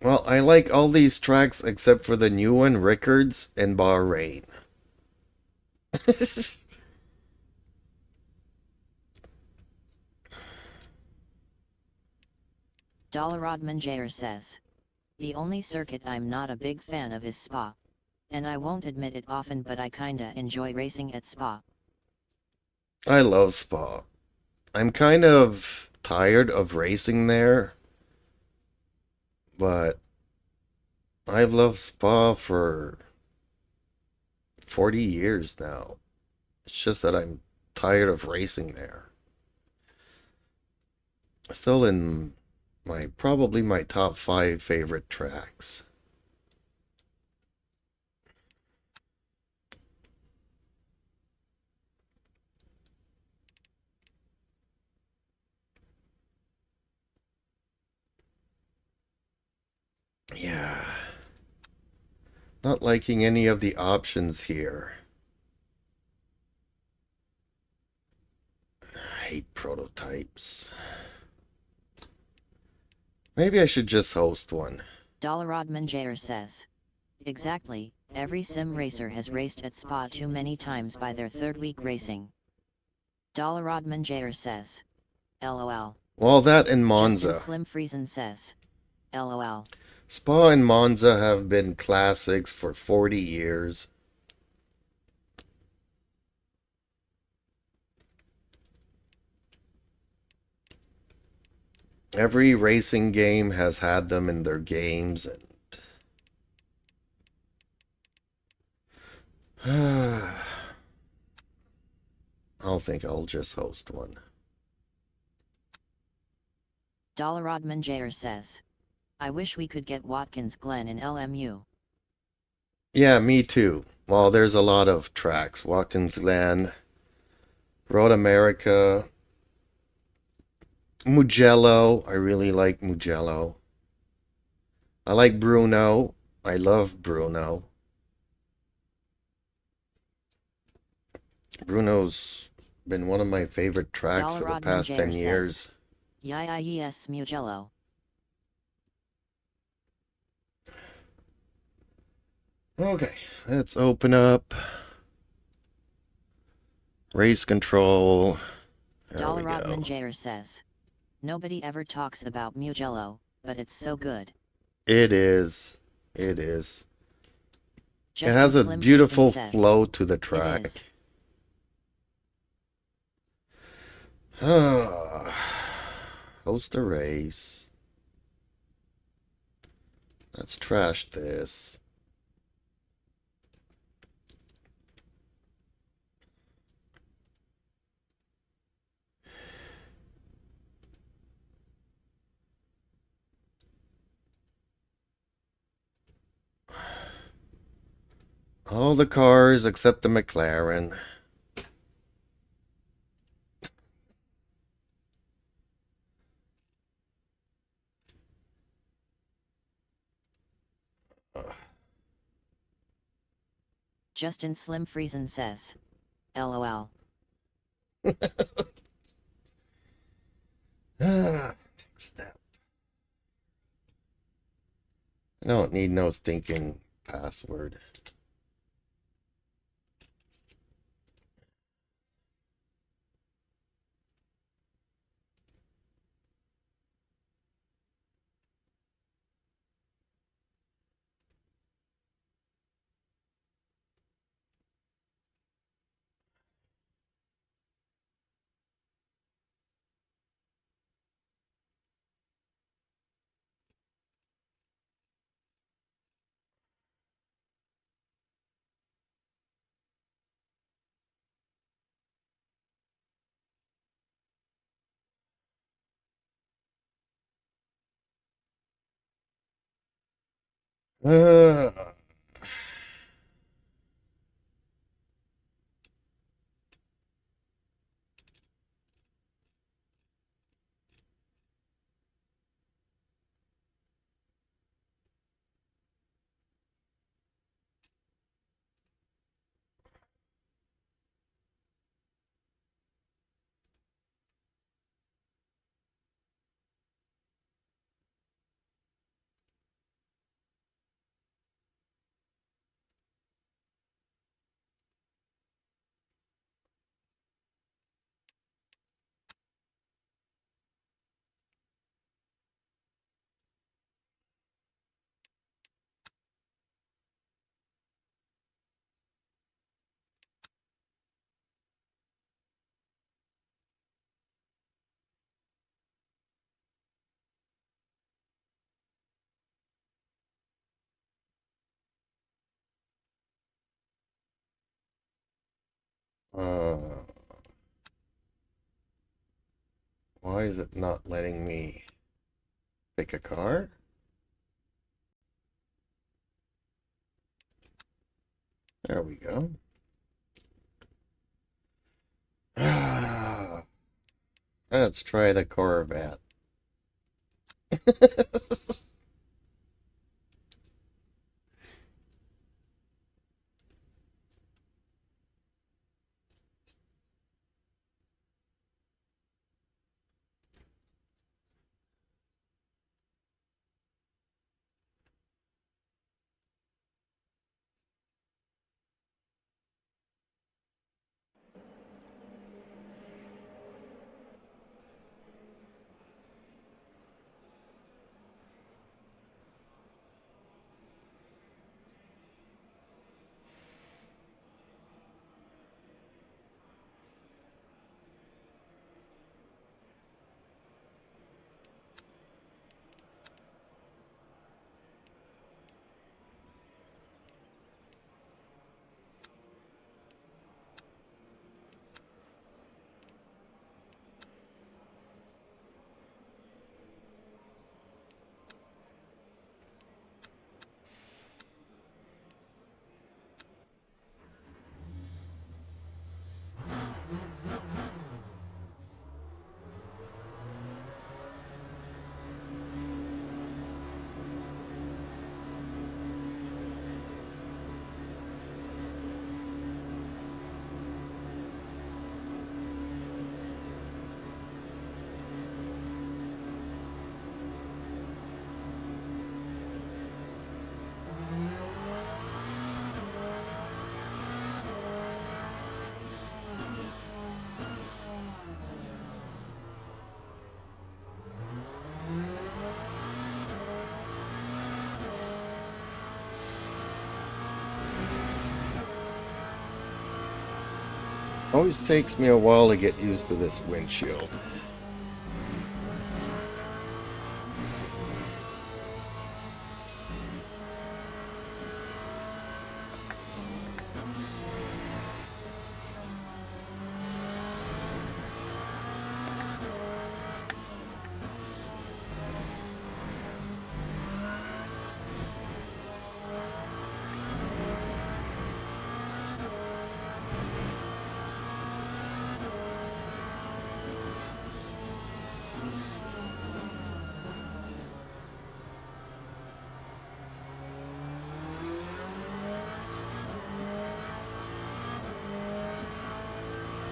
Well, I like all these tracks except for the new one, Rickards and Bahrain. Dollarod Manjayer says. The only circuit I'm not a big fan of is Spa. And I won't admit it often, but I kinda enjoy racing at Spa. I love Spa. I'm kind of tired of racing there, but I've loved Spa for 40 years now. It's just that I'm tired of racing there. Still in probably my top 5 favorite tracks. Yeah. Not liking any of the options here. I hate prototypes. Maybe I should just host one. Dollarod Manjayer says. Exactly, every sim racer has raced at Spa too many times by their third week racing. Dollarod Manjayer says. LOL. Well, that and Monza. Justin Slim Friesen says. LOL. Spa and Monza have been classics for 40 years. Every racing game has had them in their games, and I'll just host one. Dollarod Manjayer says. I wish we could get Watkins Glen in LMU. Yeah, me too. Well, there's a lot of tracks. Watkins Glen, Road America, Mugello. I really like Mugello. I like Bruno. I love Bruno. Bruno's been one of my favorite tracks for the Dollarod past Manjayer 10 says. years. Yes, Mugello. Okay, let's open up race control. There we Dollarod go. Manjayer says. Nobody ever talks about Mugello, but it's so good. It is. It is. It Justin has a Slim beautiful Friesen says. flow to the It track. is. Host a race. Let's trash this. All the cars except the McLaren. Justin Slim Friesen says. LOL. Step. I don't need no stinking password. Uh, uh, why is it not letting me pick a car? There we go. Let's try the Corvette. Always takes me a while to get used to this windshield.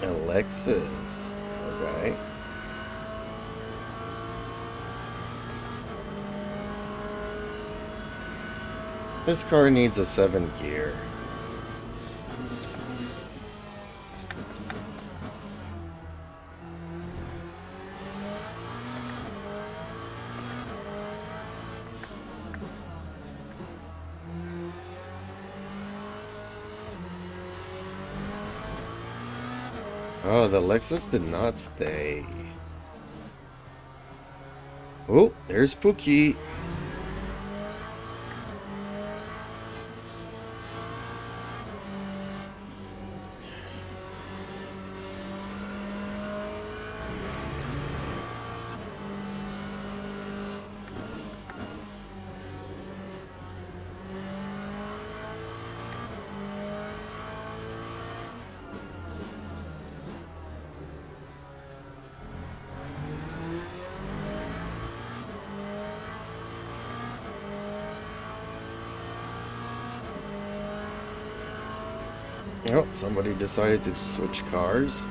Alexis. Okay. This car needs a 7 gear. Oh, the Lexus did not stay. Oh, there's Pookie. Oh, somebody decided to switch cars.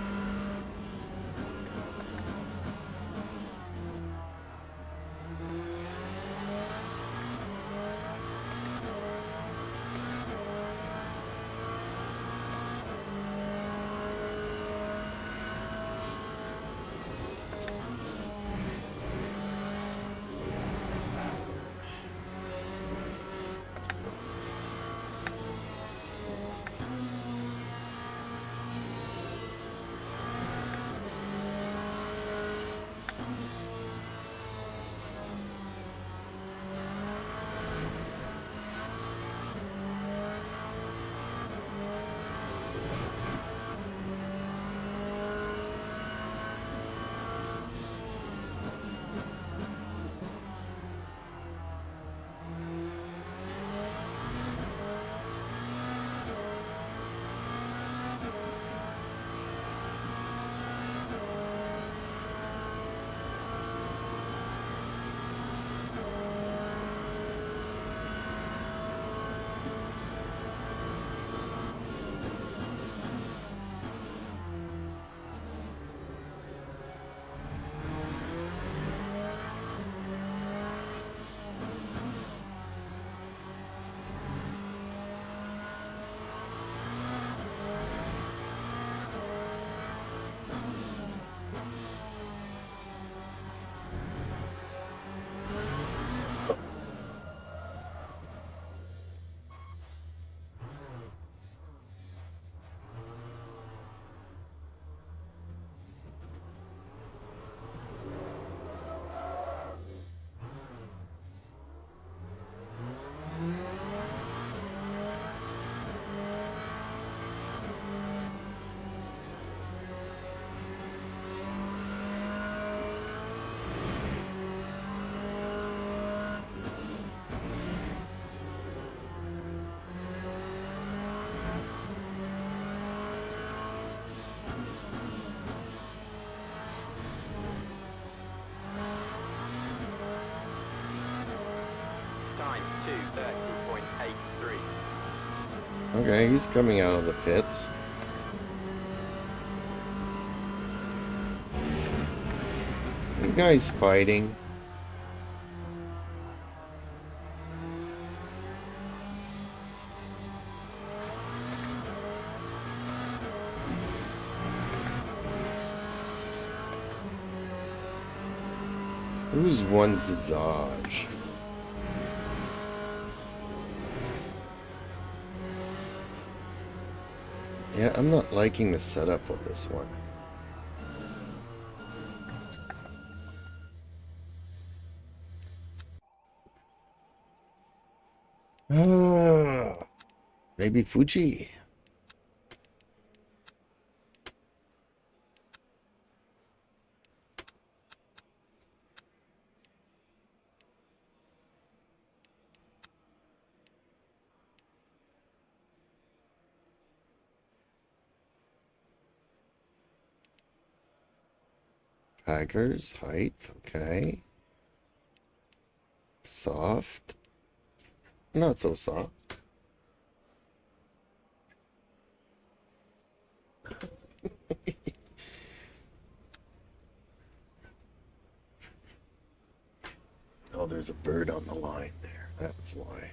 Time 2:30.83. Okay, he's coming out of the pits. You guys fighting? Who's one visage? Yeah, I'm not liking the setup of this one. Maybe Fuji. Tigers, height, okay. Soft. Not so soft. Oh, there's a bird on the line there. That's why.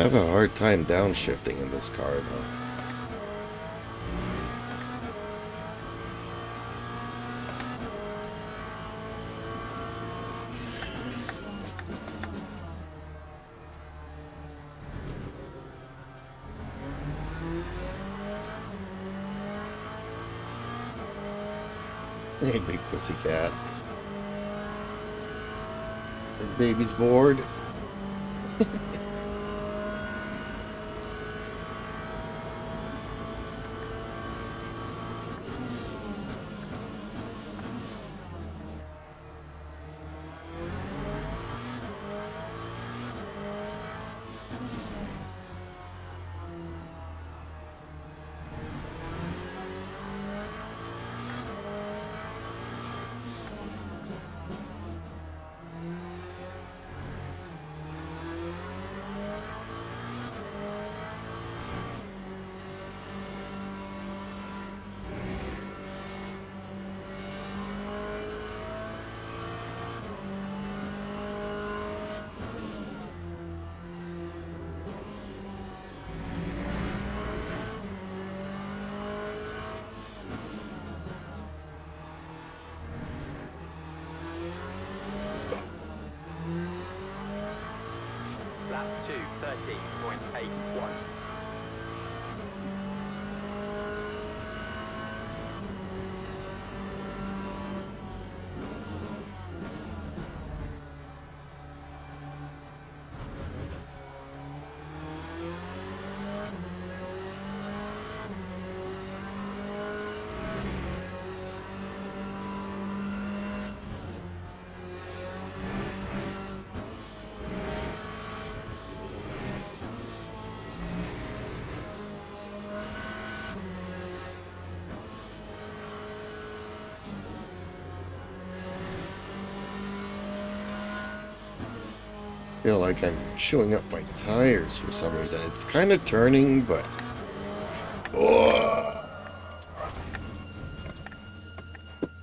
I have a hard time downshifting in this car though. Hey, big pussycat. The baby's bored. Lap 2, 13.81. Feel like I'm chewing up my tires for some reason. It's kind of turning, but... Ugh.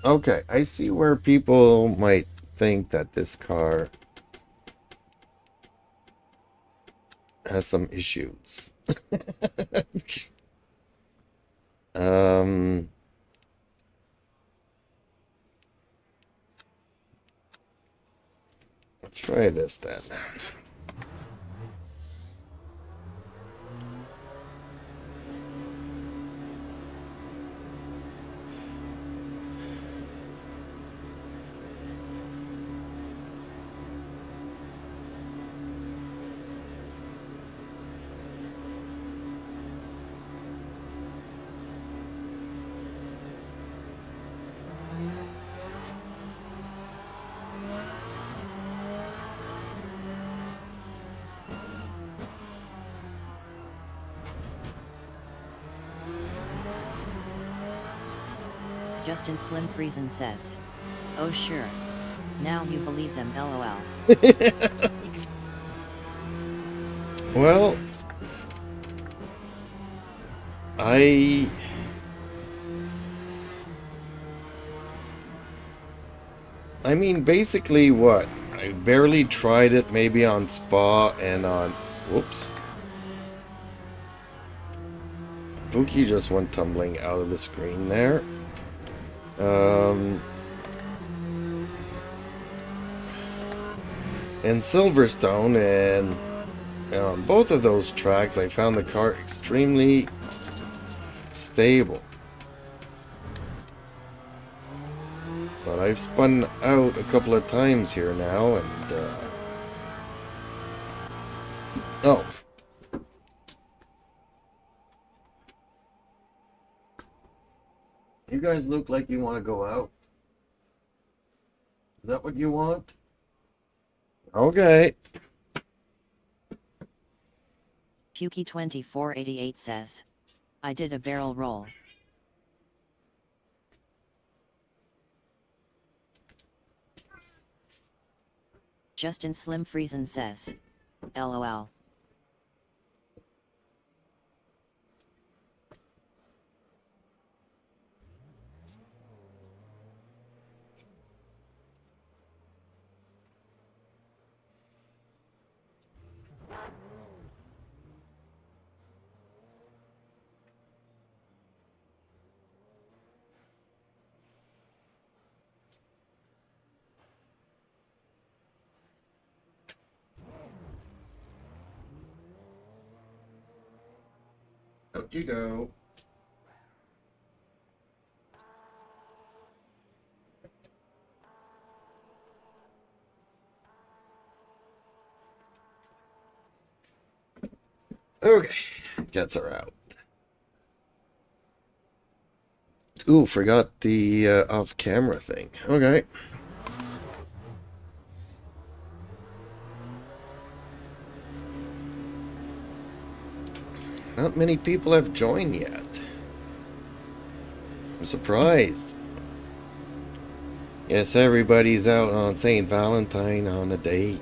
Okay, I see where people might think that this car has some issues. um... Let's try this then. Justin Slim Friesen says, "Oh sure. Now you believe them, lol." Well, I mean, basically what? I barely tried it maybe on Spa and on... Whoops. Pookie just went tumbling out of the screen there. In Silverstone and on both of those tracks, I found the car extremely stable. But I've spun out a couple of times here now, and oh. You guys look like you want to go out. Is that what you want? Okay. Pukey2488 says, "I did a barrel roll." Justin Slim Friesen says, "LOL." Out you go. Okay, gets her out. Ooh, forgot the off-camera thing. Okay. Not many people have joined yet. I'm surprised. Yes, everybody's out on St. Valentine on a date.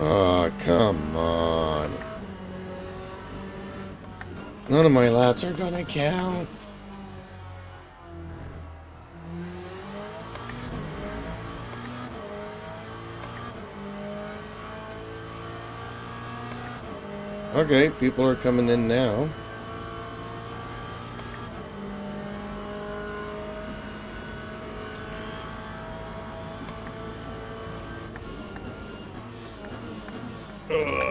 Oh, come on. None of my laps are gonna count. Okay, people are coming in now. Ugh.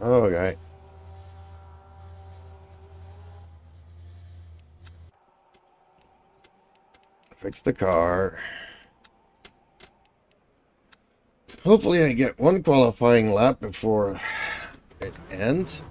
Okay. Fix the car. Hopefully I get one qualifying lap before it ends.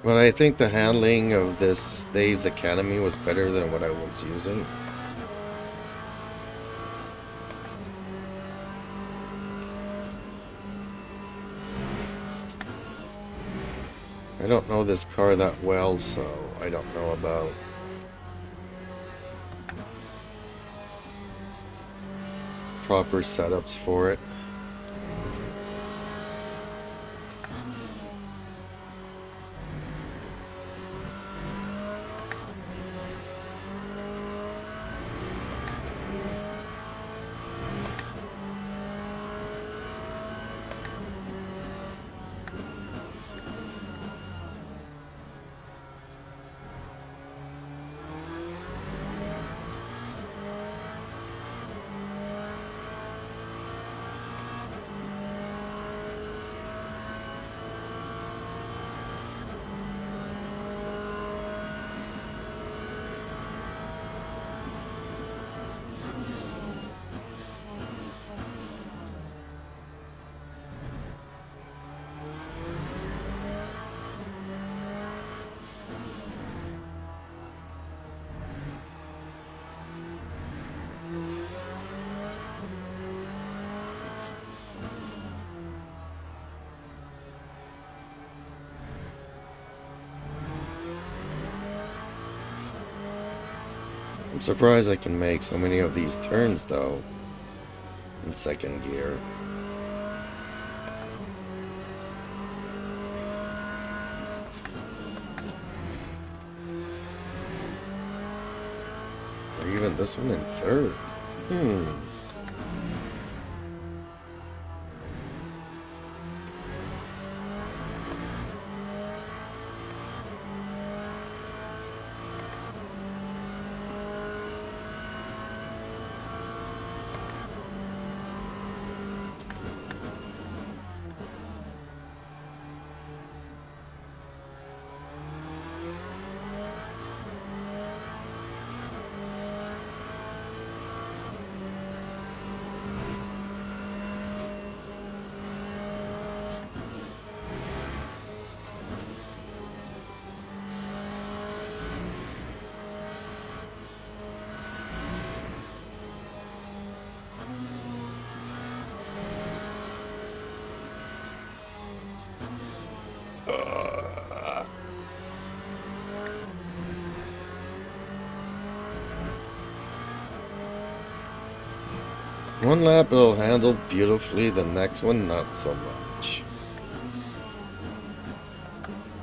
But I think the handling of this Dave's Academy was better than what I was using. I don't know this car that well, so I don't know about proper setups for it. I'm surprised I can make so many of these turns though in second gear. Or even this one in third. One lap it'll handle beautifully, the next one not so much.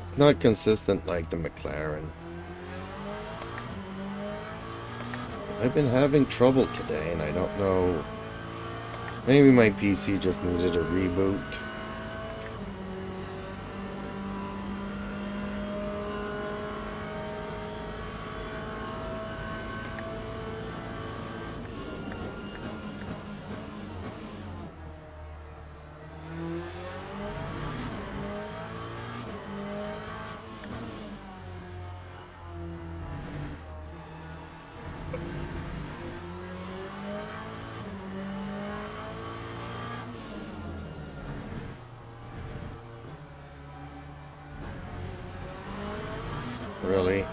It's not consistent like the McLaren. I've been having trouble today and I don't know. Maybe my PC just needed a reboot. Really?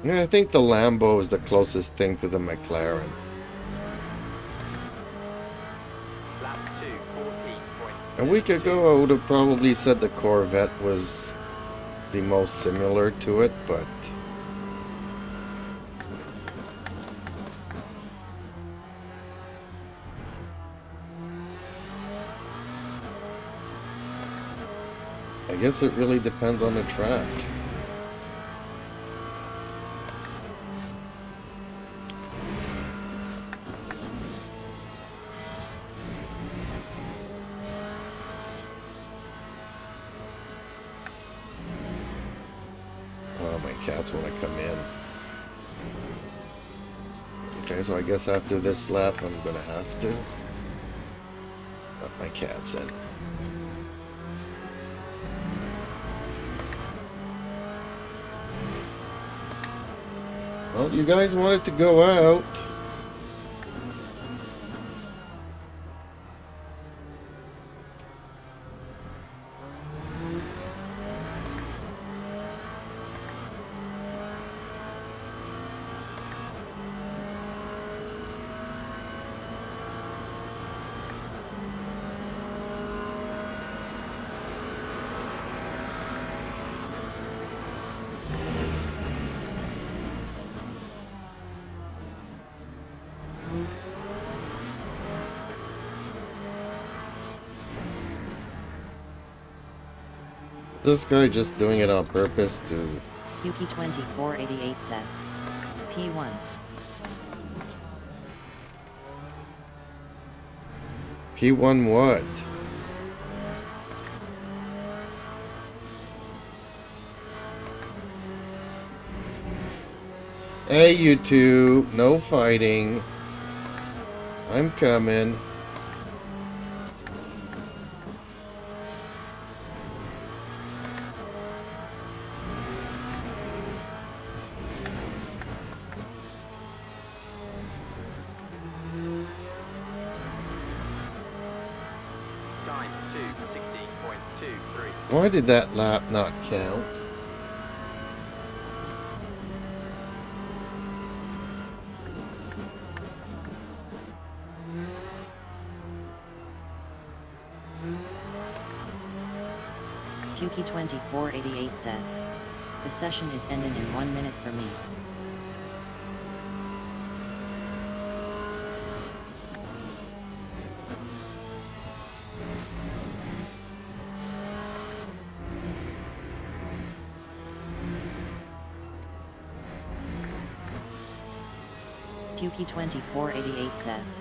Yeah, I think the Lambo is the closest thing to the McLaren. Lap 2, A week 14.72. ago, I would have probably said the Corvette was the most similar to it, but I guess it really depends on the track. Oh, my cats want to come in. Okay, so I guess after this lap, I'm gonna have to let my cats in. Well, you guys wanted to go out. This guy just doing it on purpose to... Yuki2488 says. P1. P1 what? Hey, you two, no fighting. I'm coming. Time 2, 16.23. Why did that lap not count? Yuki2488 says. The session is ending in 1 minute for me. Yuki2488 says.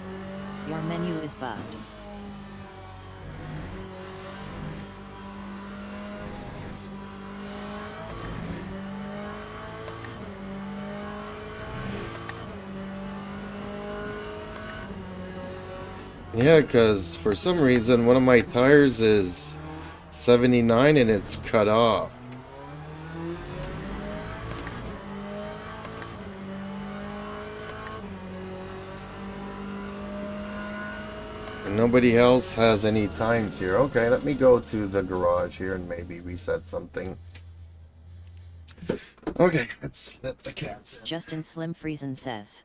Your menu is bugged. Yeah, because for some reason one of my tires is 79 and it's cut off. And nobody else has any times here. Okay, let me go to the garage here and maybe reset something. Okay, let's let the cats in. Justin Slim Friesen says.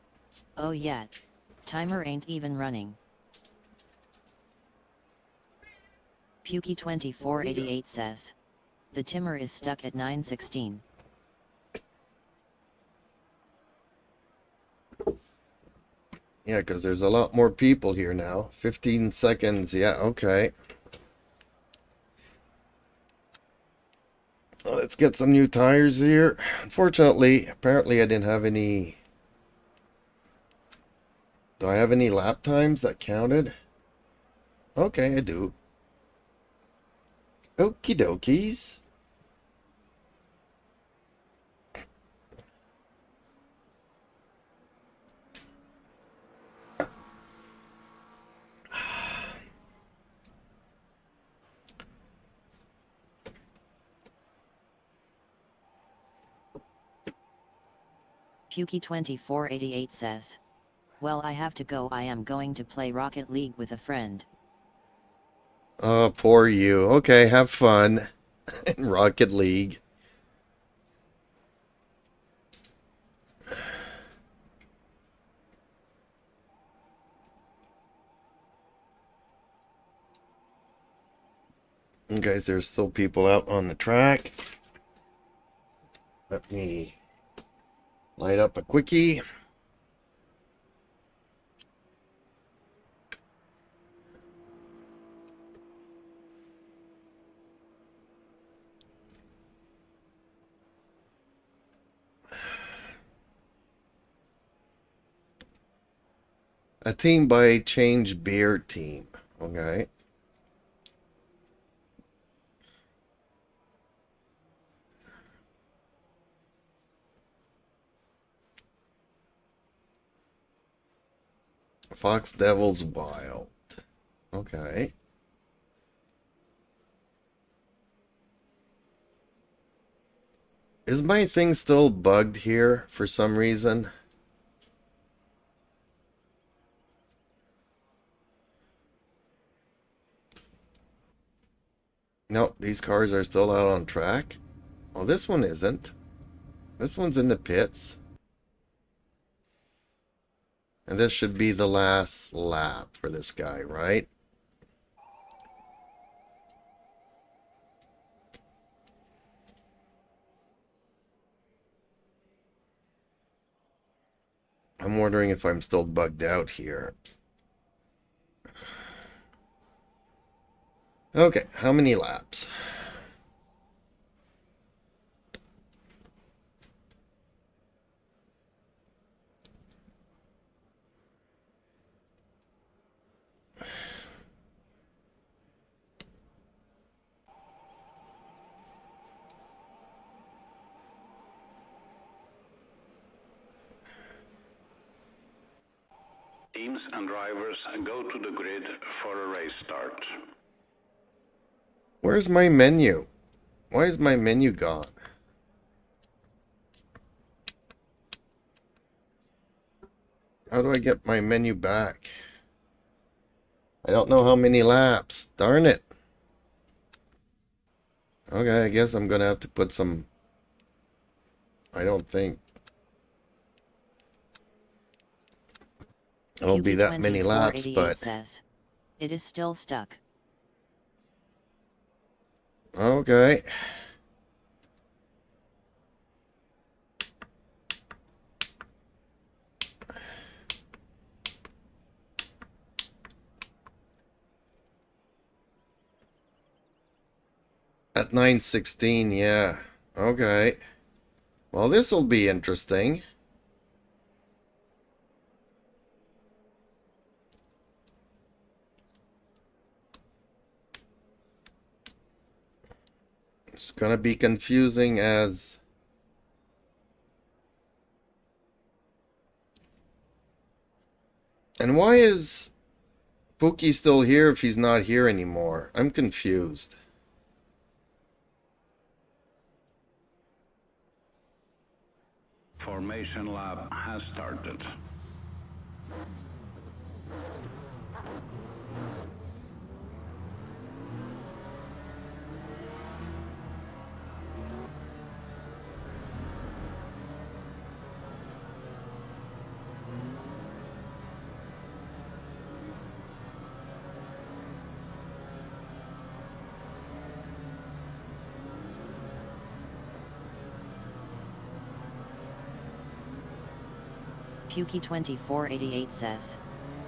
Oh yeah. Timer ain't even running. Puki2488 says. The timer is stuck at 9:16. Yeah, because there's a lot more people here now. 15 seconds. Yeah, okay. Let's get some new tires here. Unfortunately, apparently I didn't have any... Do I have any lap times that counted? Okay, I do. Okie dokies. Puki2488 says. Well, I have to go. I am going to play Rocket League with a friend. Oh, poor you. Okay, have fun in Rocket League. Guys, there's still people out on the track. Let me light up a quickie. A team by Change Beer team. Okay. Fox Devils Wild. Okay. Is my thing still bugged here for some reason? No, these cars are still out on track. Well, this one isn't. This one's in the pits. And this should be the last lap for this guy, right? I'm wondering if I'm still bugged out here. Okay, how many laps? Teams and drivers go to the grid for a race start. Where's my menu? Why is my menu gone? How do I get my menu back? I don't know how many laps. Darn it. Okay, I guess I'm gonna have to put some... I don't think it'll be that many laps, but... says, it is still stuck. Okay. At 9:16, yeah. Okay. Well, this'll be interesting. It's gonna be confusing as... And why is Pookie still here if he's not here anymore? I'm confused. Formation lap has started. Pukey2488 says,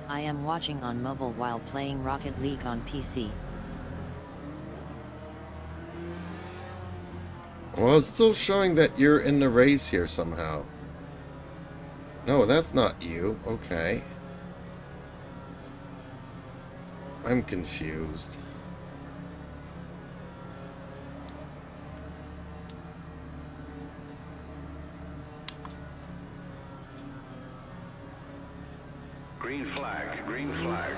I am watching on mobile while playing Rocket League on PC. Well, it's still showing that you're in the race here somehow. No, that's not you. Okay. I'm confused. Green flag, green flag.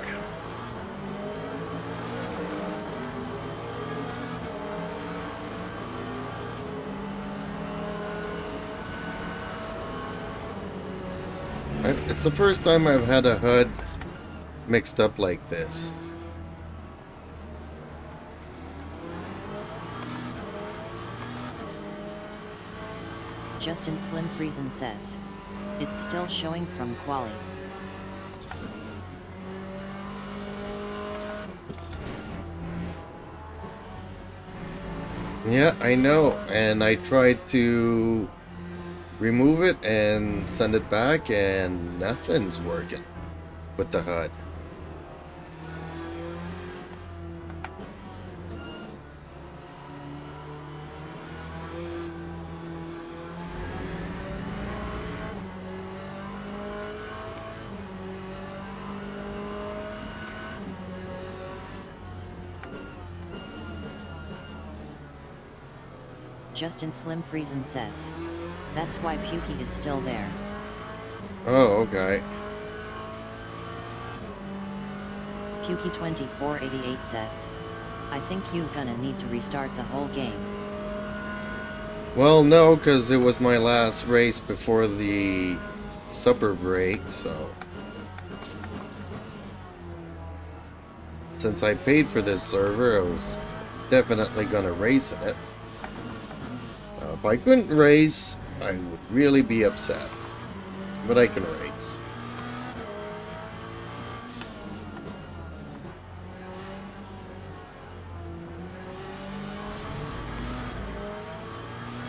It's the first time I've had a HUD mixed up like this. Justin Slim Friesen says, it's still showing from quali. Yeah, I know. And I tried to remove it and send it back, and nothing's working with the HUD. Justin Slim Friesen says. That's why Pukey is still there. Oh, okay. Pukey2488 says. I think you gonna need to restart the whole game. Well, no, because it was my last race before the supper break, so... Since I paid for this server, I was definitely gonna race in it. If I couldn't race, I would really be upset. But I can race.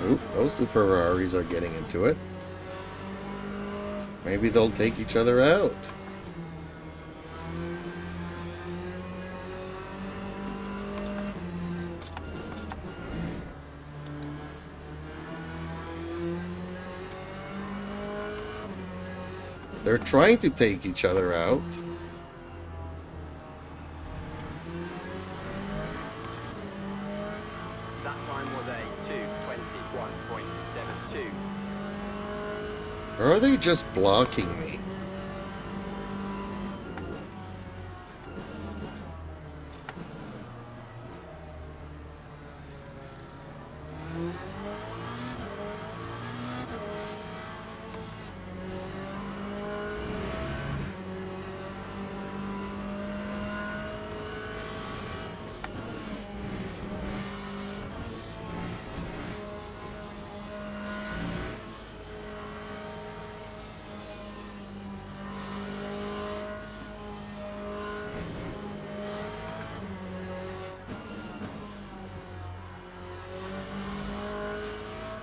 Oop, those two Ferraris are getting into it. Maybe they'll take each other out. They're trying to take each other out. That time was a 2:21.72. Or are they just blocking me?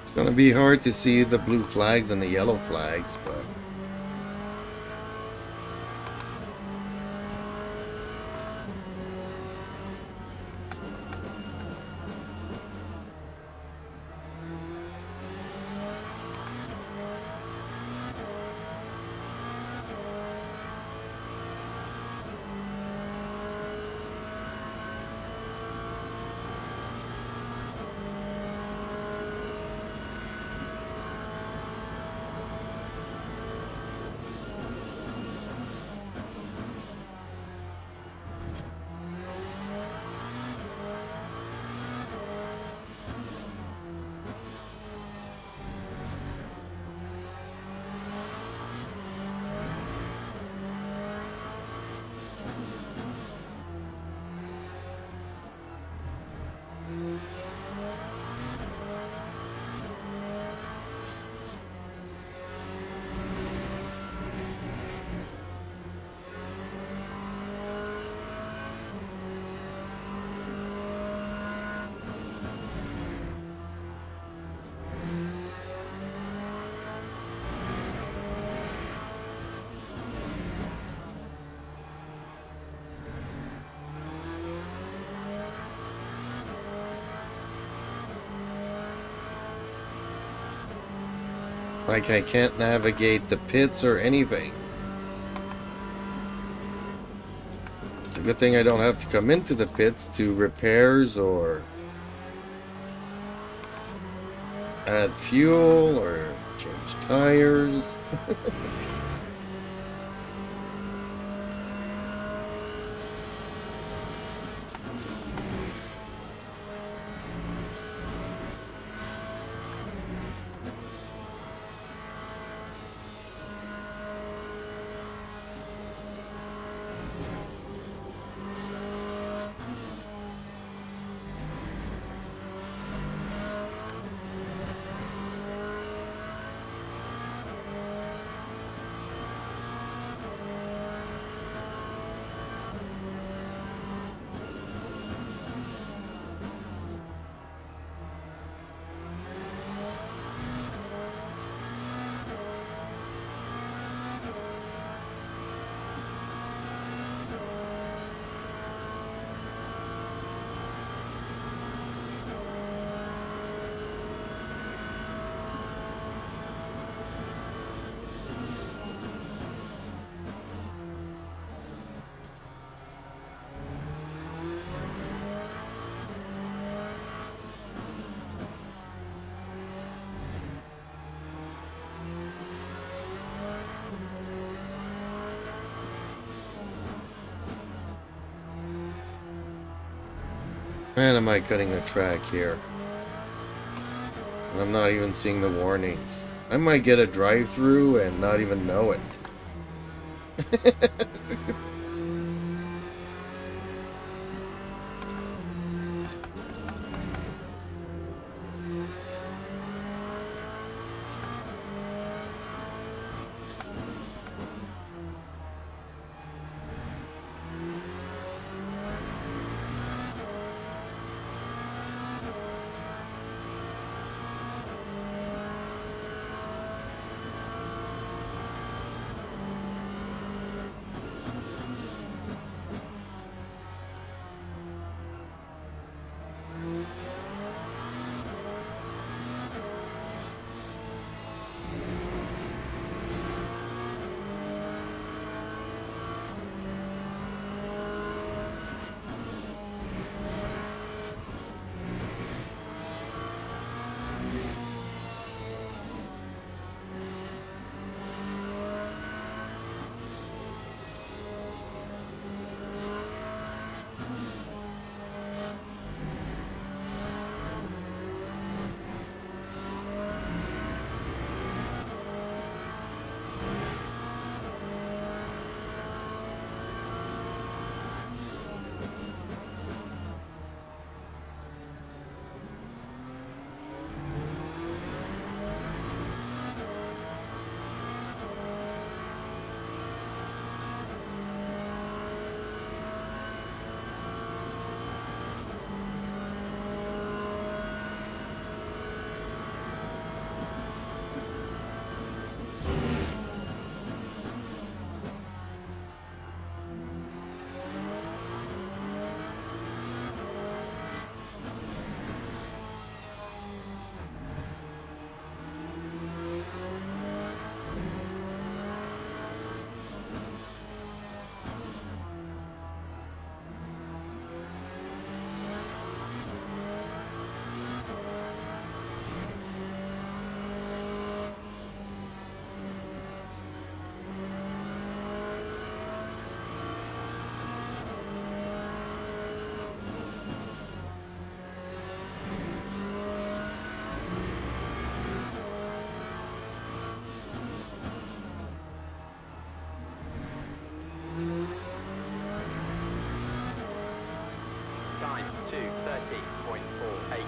It's gonna be hard to see the blue flags and the yellow flags, but... Like I can't navigate the pits or anything. It's a good thing I don't have to come into the pits to repairs or add fuel or change tires. Man, am I cutting the track here? And I'm not even seeing the warnings. I might get a drive-through and not even know it. Time 2:30.48.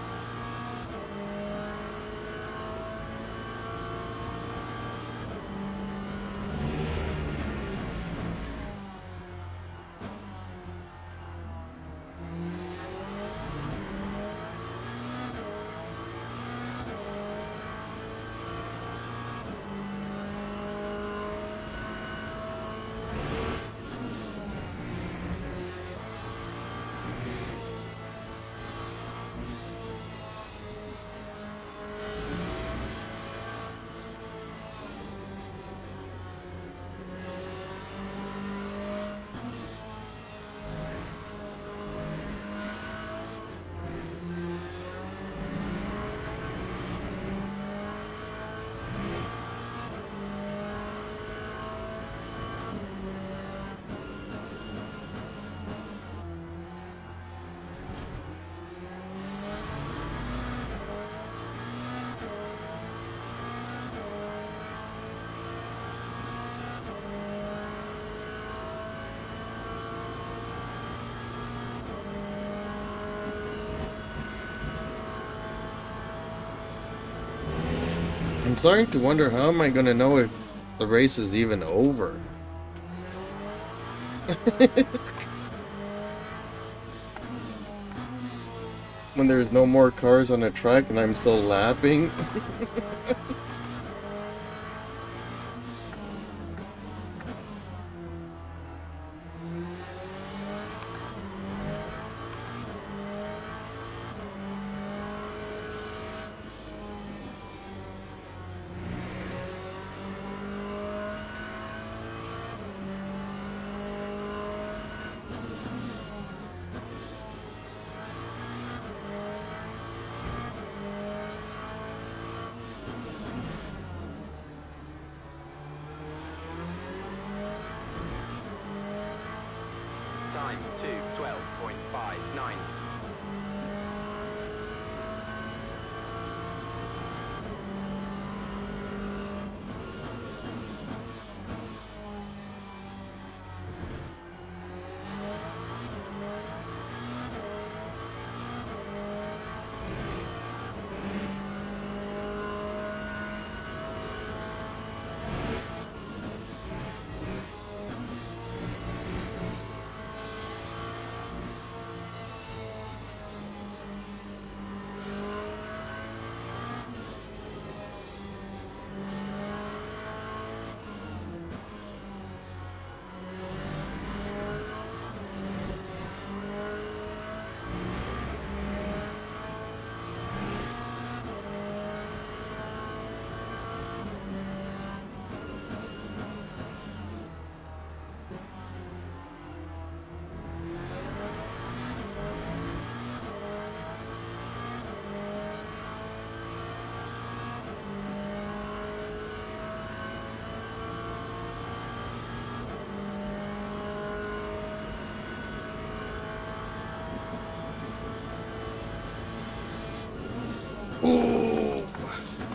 I'm starting to wonder, how am I gonna know if the race is even over? When there's no more cars on the track and I'm still lapping. Time 2:12.59.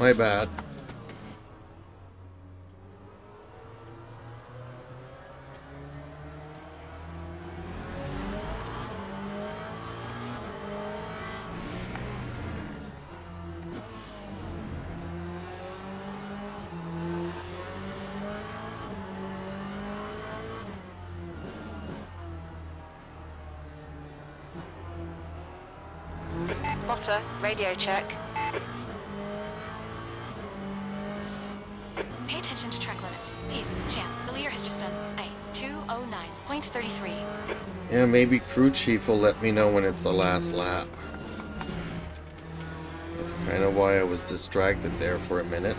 my bad. Spotter, radio check. Pay attention to track limits. Peace, champ. The leader has just done a 209.33. Yeah, maybe crew chief will let me know when it's the last lap. That's kind of why I was distracted there for a minute.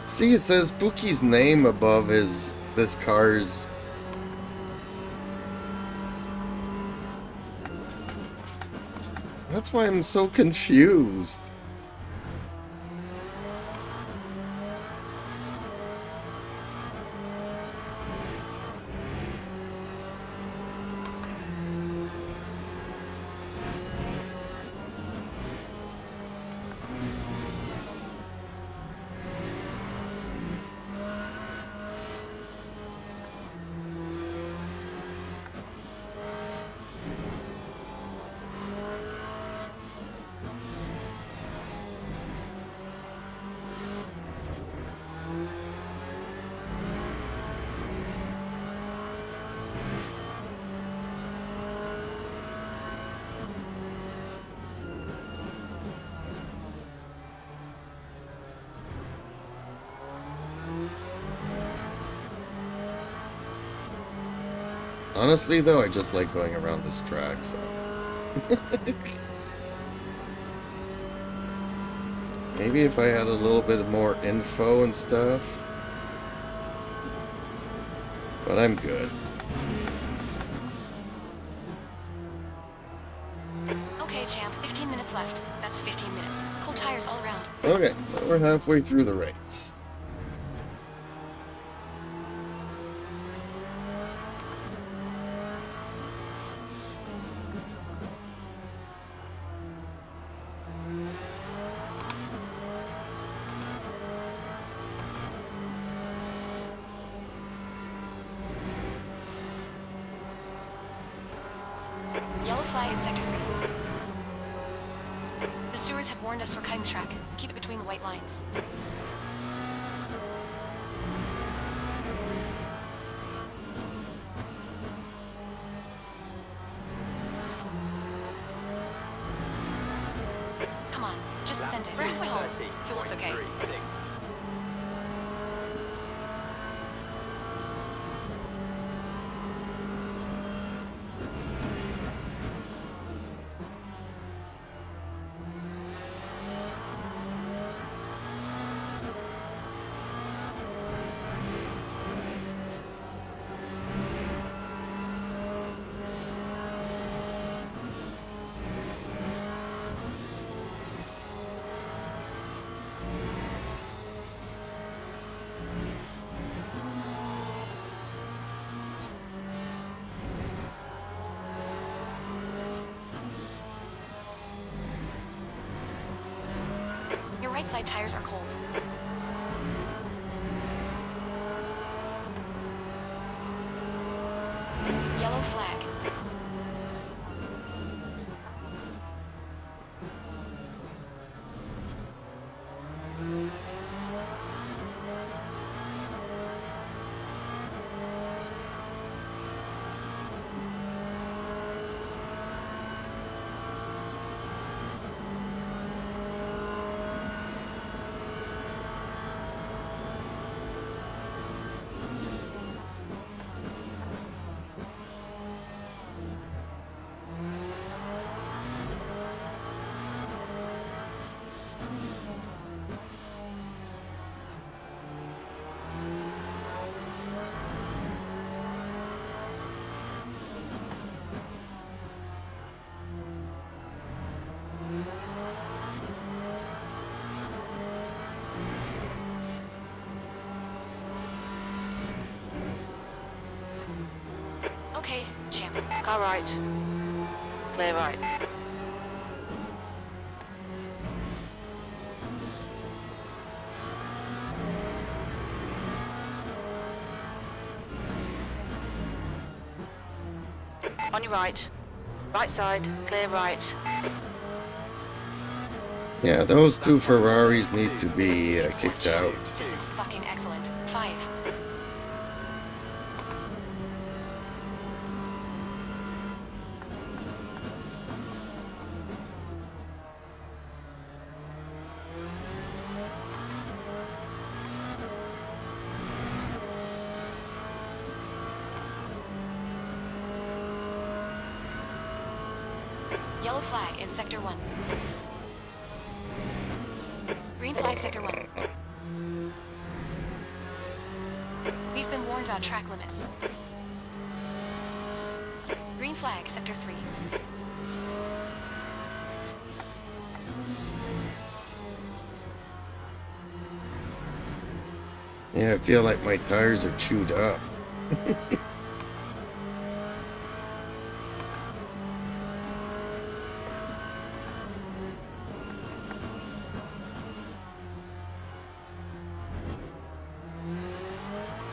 See, it says Bookie's name above this car's. That's why I'm so confused. Honestly, though, I just like going around this track, so. Maybe if I had a little bit more info and stuff. But I'm good. Okay, champ. 15 minutes left. That's 15 minutes. Cold tires all around. Okay, so we're halfway through the race. Yellow flag in sector 3. The stewards have warned us we're cutting track. Keep it between the white lines. Come on, just send it. We're halfway home. Fuel's okay. Your right side tires are cold. Yellow flag. Okay, champ. Car right. Clear right. On your right. Right side. Clear right. Yeah, those two Ferraris need to be It's kicked touch. out. This is fucking excellent. 5. Yellow flag in Sector 1. Green flag Sector 1. We've been warned about track limits. Green flag Sector 3. Yeah, I feel like my tires are chewed up.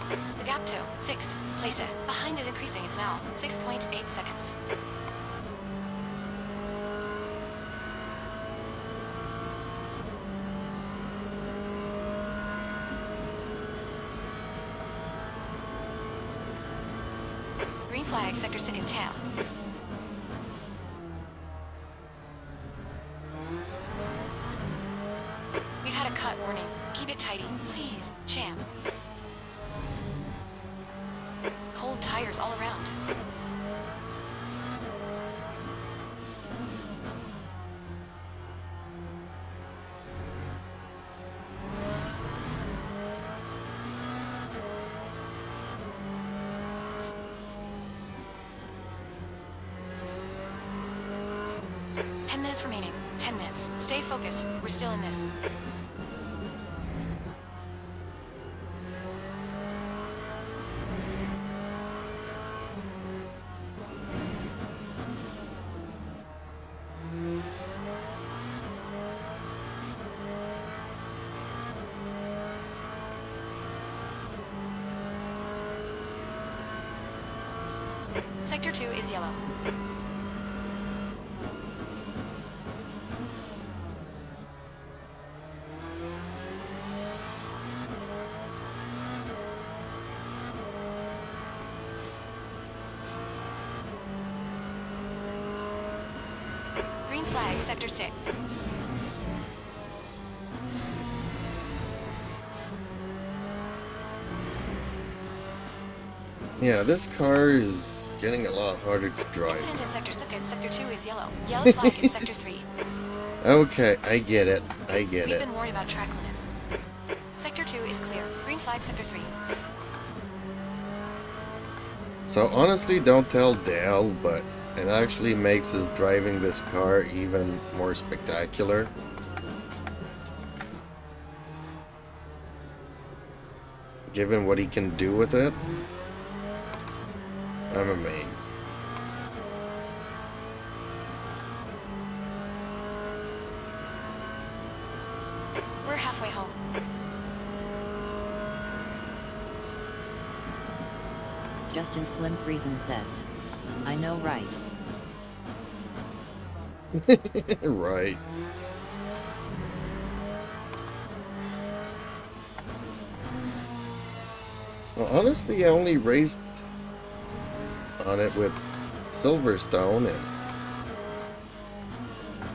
The gap to 6. Place it. Behind is increasing. It's now 6.8 seconds. Green flag Sector 6 in tail. We've had a cut warning. Keep it tidy, please, champ. Cold tires all around. Ten minutes remaining. 10 minutes. Stay focused. We're still in this. Sector 2 is yellow. Green flag, Sector 6. Yeah, this car is getting a lot harder to drive. Incident in Sector 6 and Sector 2 is yellow. Yellow flag in Sector 3. Okay, I get it. I get We've it. been warned about track limits. Sector 2 is clear. Green flag, Sector 3. So honestly, don't tell Dale, but it actually makes his driving this car even more spectacular. Given what he can do with it, I'm amazed. We're halfway home. Justin Slim Friesen says, I know right. Right. Well, honestly, I only raced on it with Silverstone, and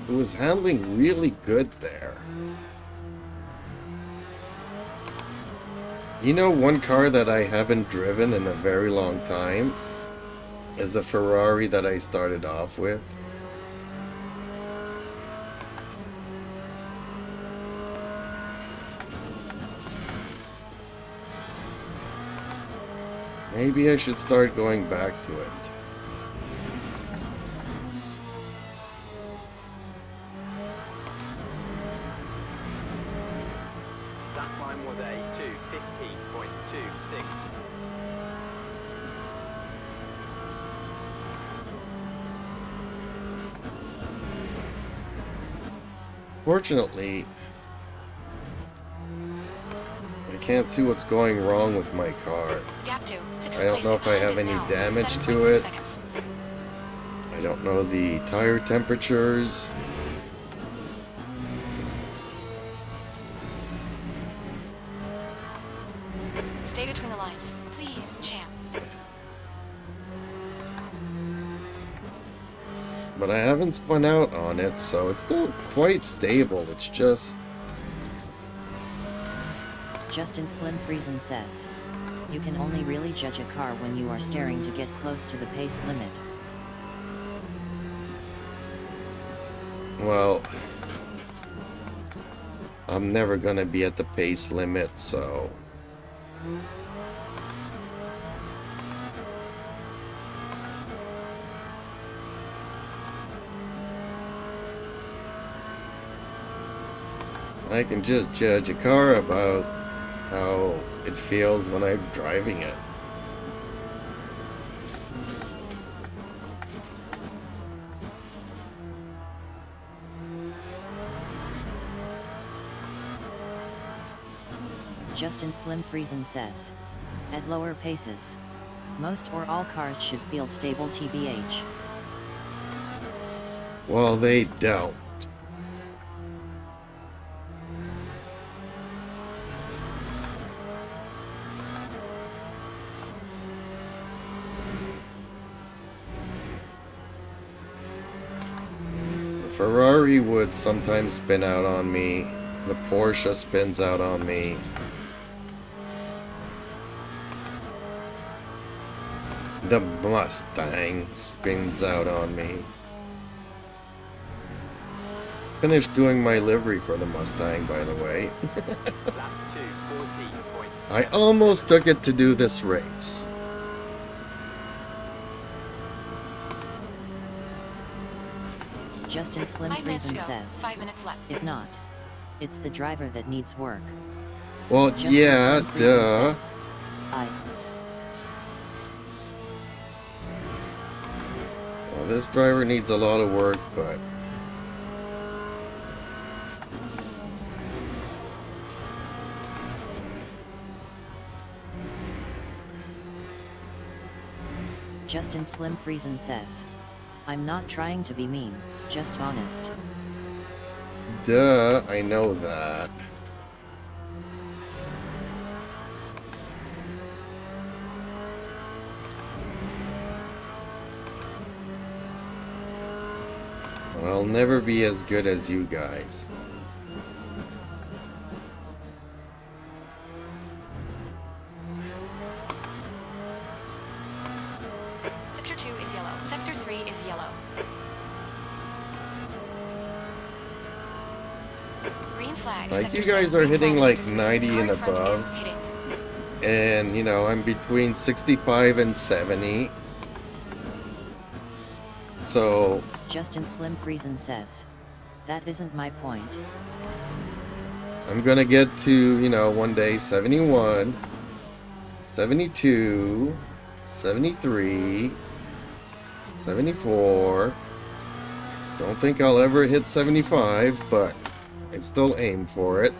it was handling really good there. You know, one car that I haven't driven in a very long time is the Ferrari that I started off with. Maybe I should start going back to it. That time was a 2:50.26. Fortunately, I can't see what's going wrong with my car. Gap 2. Sixth I don't place know if I behind have is any now damage to 7.6 it. seconds. I don't know the tire temperatures. Stay between the lines. Please, champ. But I haven't spun out on it, so it's still quite stable. It's just... Justin Slim Friesen says, you can only really judge a car when you are staring to get close to the pace limit. Well, I'm never gonna be at the pace limit, so... I can just judge a car about how it feels when I'm driving it. Justin Slim Friesen says, at lower paces, most or all cars should feel stable TBH. Well, they don't. The Ferrari would sometimes spin out on me. The Porsche spins out on me. The Mustang spins out on me. Finished doing my livery for the Mustang, by the way. Last 2, 14.8. I almost took it to do this race. Justin Slim 5 minutes to Friesen go. says, 5 minutes left. if not, it's the driver that needs work. Well, Justin yeah, Slim Friesen duh. says, Well, this driver needs a lot of work, but... Justin Slim Friesen says, I'm not trying to be mean, just honest. Duh, I know that. I'll never be as good as you guys. Sector 2 is yellow. Sector 3 is yellow. Green flag. Like, Sector you guys 7. are Green hitting flag, like Sector 3. 90 Car and in front is above. hitting. And, you know, I'm between 65 and 70. So, Justin Slim Friesen says, that isn't my point. I'm gonna get to, you know, one day 71, 72, 73, 74. Don't think I'll ever hit 75, but I still aim for it.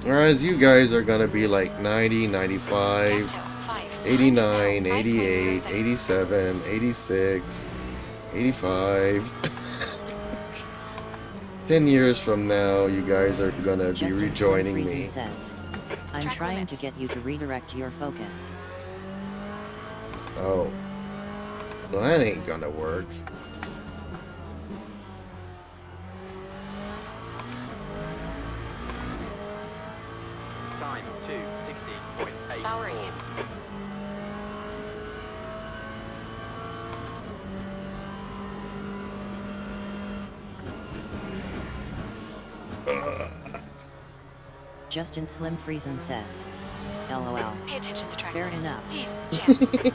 Whereas you guys are gonna be like 90, 95, Gap 2, 5. 89, Behind is now 88, 5.0 87, 86, 85. 10 years from now, you guys are gonna be Justin Slim rejoining Friesen me. says, I'm Track trying limits. to get you to redirect your focus. Oh. Well, that ain't gonna work. Time 2, 60.8. Powering in. Justin Slim Friesen says, LOL. Pay attention to track Fair limits. enough. Please, champ.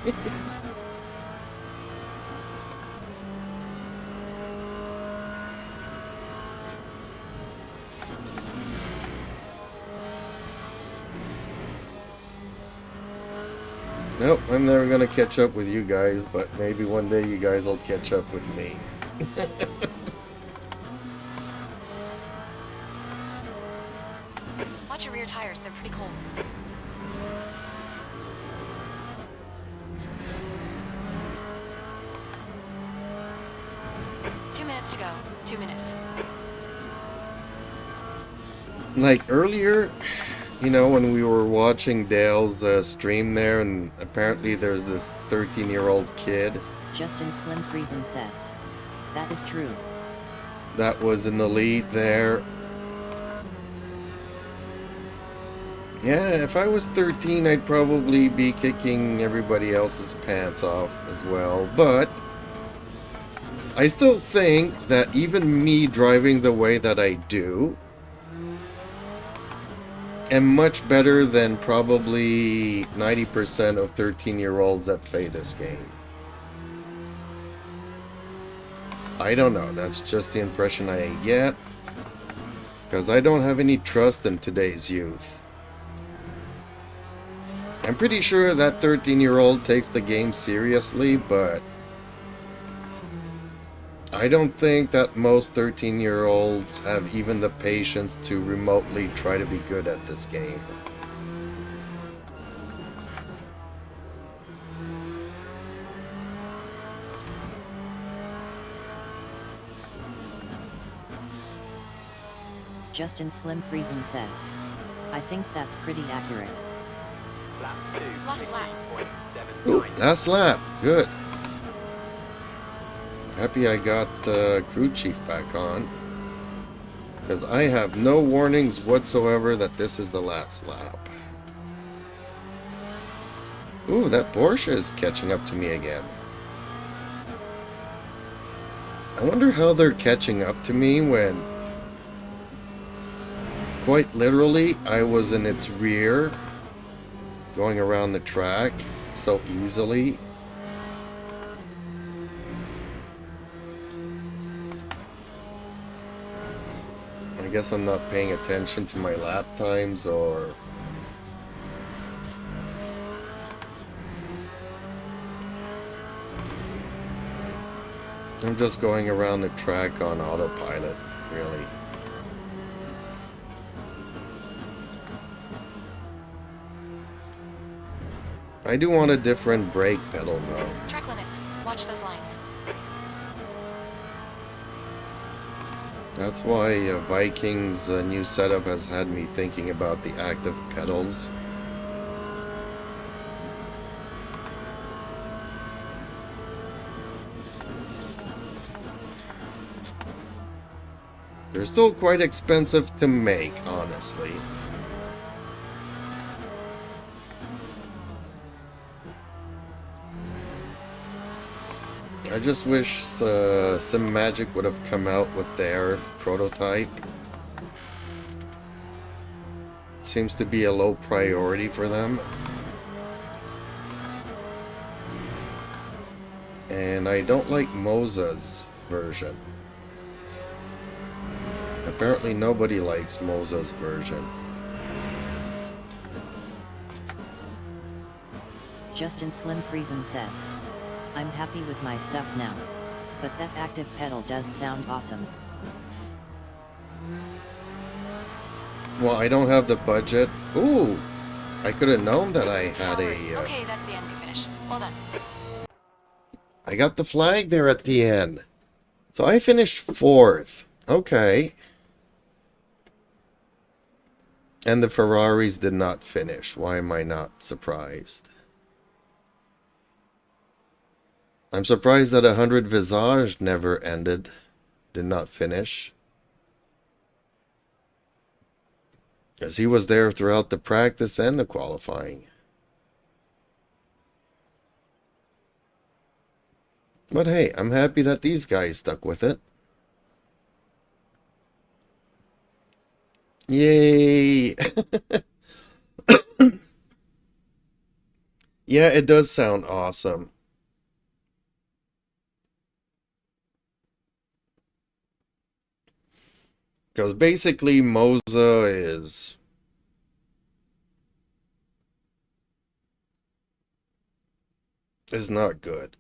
Nope, I'm never gonna catch up with you guys, but maybe one day you guys will catch up with me. are pretty cold. Minutes to go. 2 minutes. Like earlier, you know, when we were watching Dale's stream there, and apparently there's this 13-year-old kid Justin Slim Friesen says. That is true. that was in the lead there. Yeah, if I was 13, I'd probably be kicking everybody else's pants off as well, but I still think that even me driving the way that I do am much better than probably 90% of 13-year-olds that play this game. I don't know, that's just the impression I get, because I don't have any trust in today's youth. I'm pretty sure that 13-year-old takes the game seriously, but I don't think that most 13-year-olds have even the patience to remotely try to be good at this game. Justin Slim Friesen says. I think that's pretty accurate. Lap 2, Last lap. 16.79. Ooh, last lap. Good. Happy I got the crew chief back on, because I have no warnings whatsoever that this is the last lap. Ooh, that Porsche is catching up to me again. I wonder how they're catching up to me when, quite literally, I was in its rear, going around the track so easily. I guess I'm not paying attention to my lap times, or I'm just going around the track on autopilot, really. I do want a different brake pedal though. Track limits. Watch those lines. That's why Viking's new setup has had me thinking about the active pedals. They're still quite expensive to make, honestly. I just wish Sim Magic would have come out with their prototype. Seems to be a low priority for them. And I don't like Moza's version. Apparently nobody likes Moza's version. Justin Slim Friesen says. I'm happy with my stuff now. But that active pedal does sound awesome. Well, I don't have the budget. Ooh! I could have known that I had Forward. a... Okay, that's the end. Good finish. Well done. I got the flag there at the end. So I finished 4th. Okay. And the Ferraris did not finish. Why am I not surprised? I'm surprised that 100 Visage never ended. Did not finish. Because he was there throughout the practice and the qualifying. But hey, I'm happy that these guys stuck with it. Yay! Yeah, it does sound awesome. Because basically Moza is not good.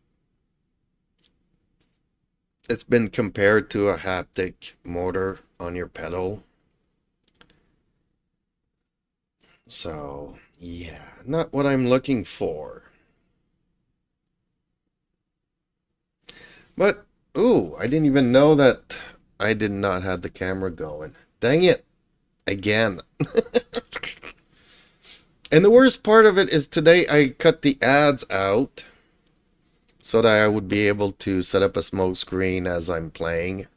It's been compared to a haptic motor on your pedal. So, yeah, not what I'm looking for. But, ooh, I didn't even know that I did not have the camera going. Dang it. Again. And the worst part of it is today I cut the ads out so that I would be able to set up a smoke screen as I'm playing.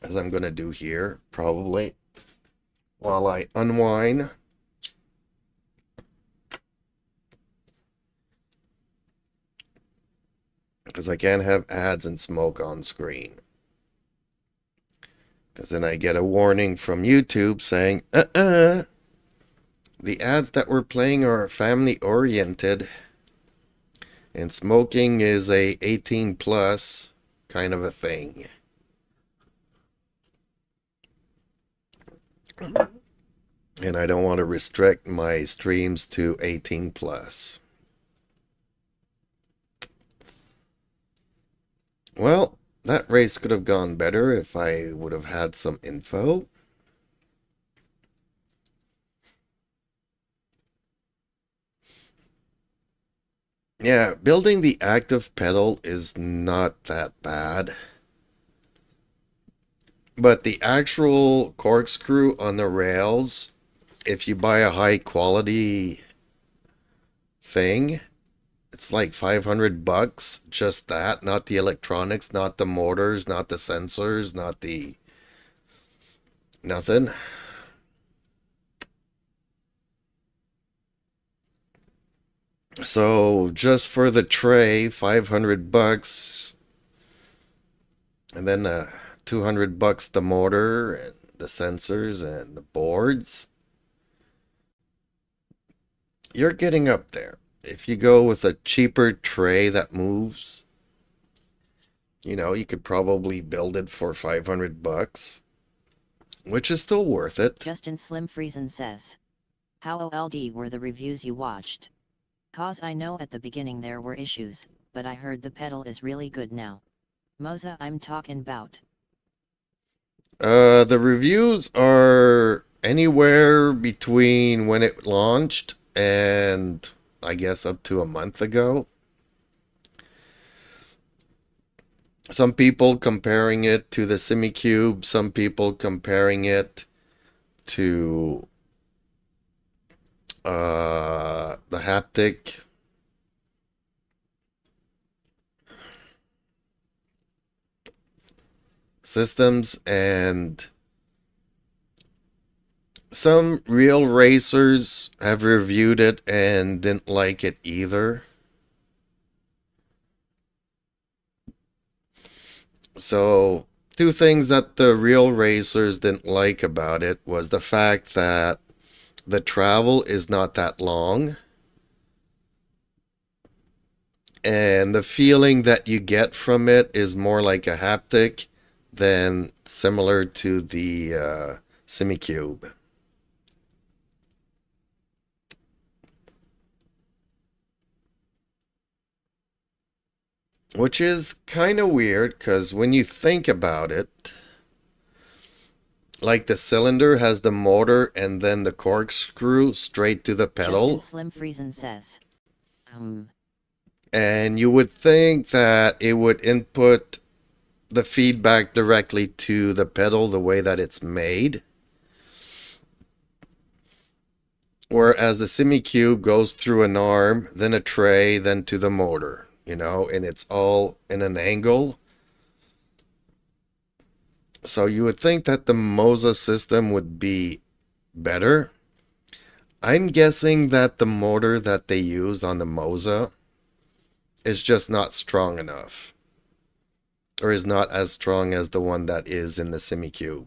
As I'm going to do here, probably. While I unwind. Because I can't have ads and smoke on screen. Because then I get a warning from YouTube saying, the ads that we're playing are family oriented. And smoking is a 18 plus kind of a thing. And I don't want to restrict my streams to 18 plus. Well, that race could have gone better if I would have had some info. Yeah, building the active pedal is not that bad. But the actual corkscrew on the rails, if you buy a high quality thing, it's like 500 bucks, just that, not the electronics, not the motors, not the sensors, not the nothing. So just for the tray, 500 bucks, and then 200 bucks the motor and the sensors and the boards. You're getting up there. If you go with a cheaper tray that moves, you know, you could probably build it for 500 bucks, which is still worth it. Justin Slim Friesen says, how OLD were the reviews you watched? Cause I know at the beginning there were issues, but I heard the pedal is really good now. Moza I'm talking about. The reviews are anywhere between when it launched and I guess up to a month ago. Some people comparing it to the SimiCube, some people comparing it to the haptic. Systems, and some real racers have reviewed it and didn't like it either. So, two things that the real racers didn't like about it was the fact that the travel is not that long. And the feeling that you get from it is more like a haptic than similar to the SimiCube. Which is kind of weird, because when you think about it, like the cylinder has the motor and then the corkscrew straight to the pedal. Justin Slim Friesen says, And you would think that it would input the feedback directly to the pedal the way that it's made. Whereas the SimiCube goes through an arm, then a tray, then to the motor, you know, and it's all in an angle. So you would think that the Moza system would be better. I'm guessing that the motor that they used on the Moza is just not strong enough. Or is not as strong as the one that is in the SimiCube.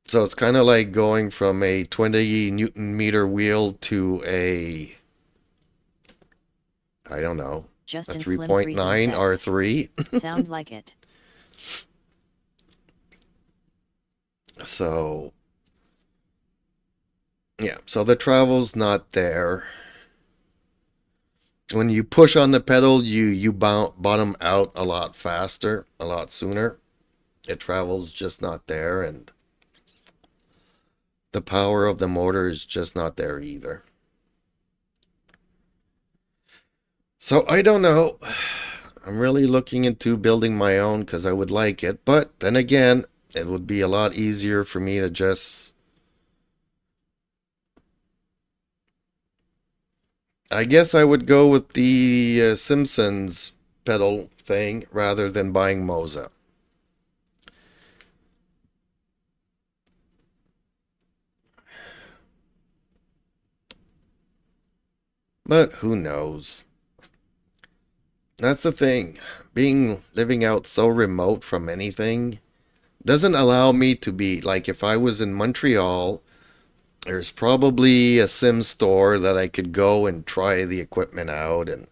So it's kind of like going from a 20 Newton meter wheel to a, I don't know, Justin a 3.9 R3. Sound like it. So, yeah, so the travel's not there. When you push on the pedal, you bottom out a lot faster, a lot sooner. It travels just not there, and the power of the motor is just not there either. So I don't know. I'm really looking into building my own because I would like it. But then again, it would be a lot easier for me to just... I guess I would go with the Simpsons pedal thing rather than buying Moza. But who knows? That's the thing. Living out so remote from anything doesn't allow me to be like if I was in Montreal, there's probably a sim store that I could go and try the equipment out and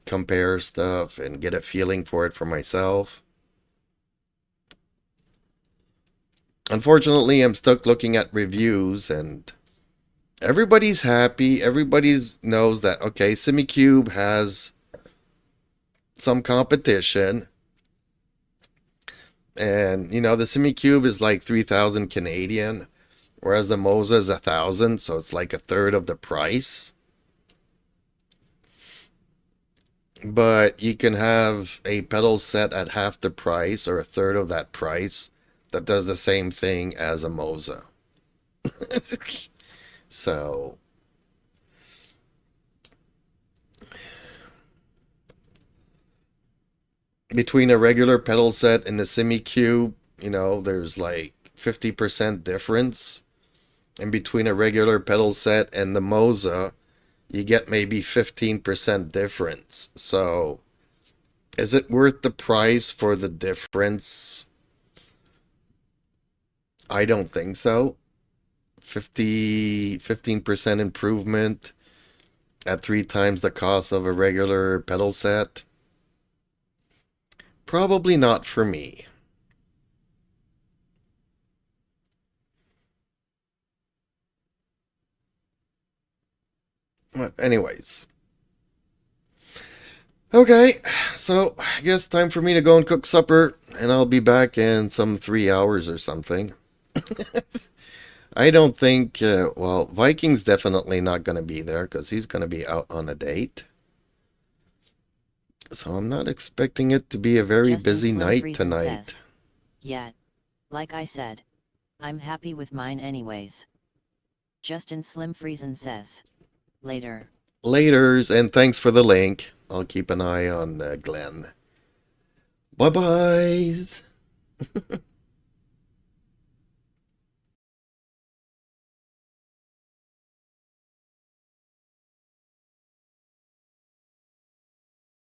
compare stuff and get a feeling for it for myself. Unfortunately, I'm stuck looking at reviews and everybody's happy. Everybody's knows that okay, SimiCube has some competition. And you know, the SimiCube is like 3,000 Canadian, whereas the Moza is 1,000, so it's like a third of the price. But you can have a pedal set at half the price or a third of that price that does the same thing as a Moza. So, between a regular pedal set and the SimiCube, you know, there's like 50% difference. And between a regular pedal set and the Moza, you get maybe 15% difference. So, is it worth the price for the difference? I don't think so. 15% improvement at 3 times the cost of a regular pedal set? Probably not for me. But anyways. Okay, so I guess time for me to go and cook supper, and I'll be back in some 3 hours or something. I don't think, well, Viking's definitely not going to be there because he's going to be out on a date. So I'm not expecting it to be a very Justin busy Slim night Friesen tonight. says, yeah, like I said, I'm happy with mine anyways. Justin Slim Friesen says, later. Laters, and thanks for the link. I'll keep an eye on Glenn. Bye-byes.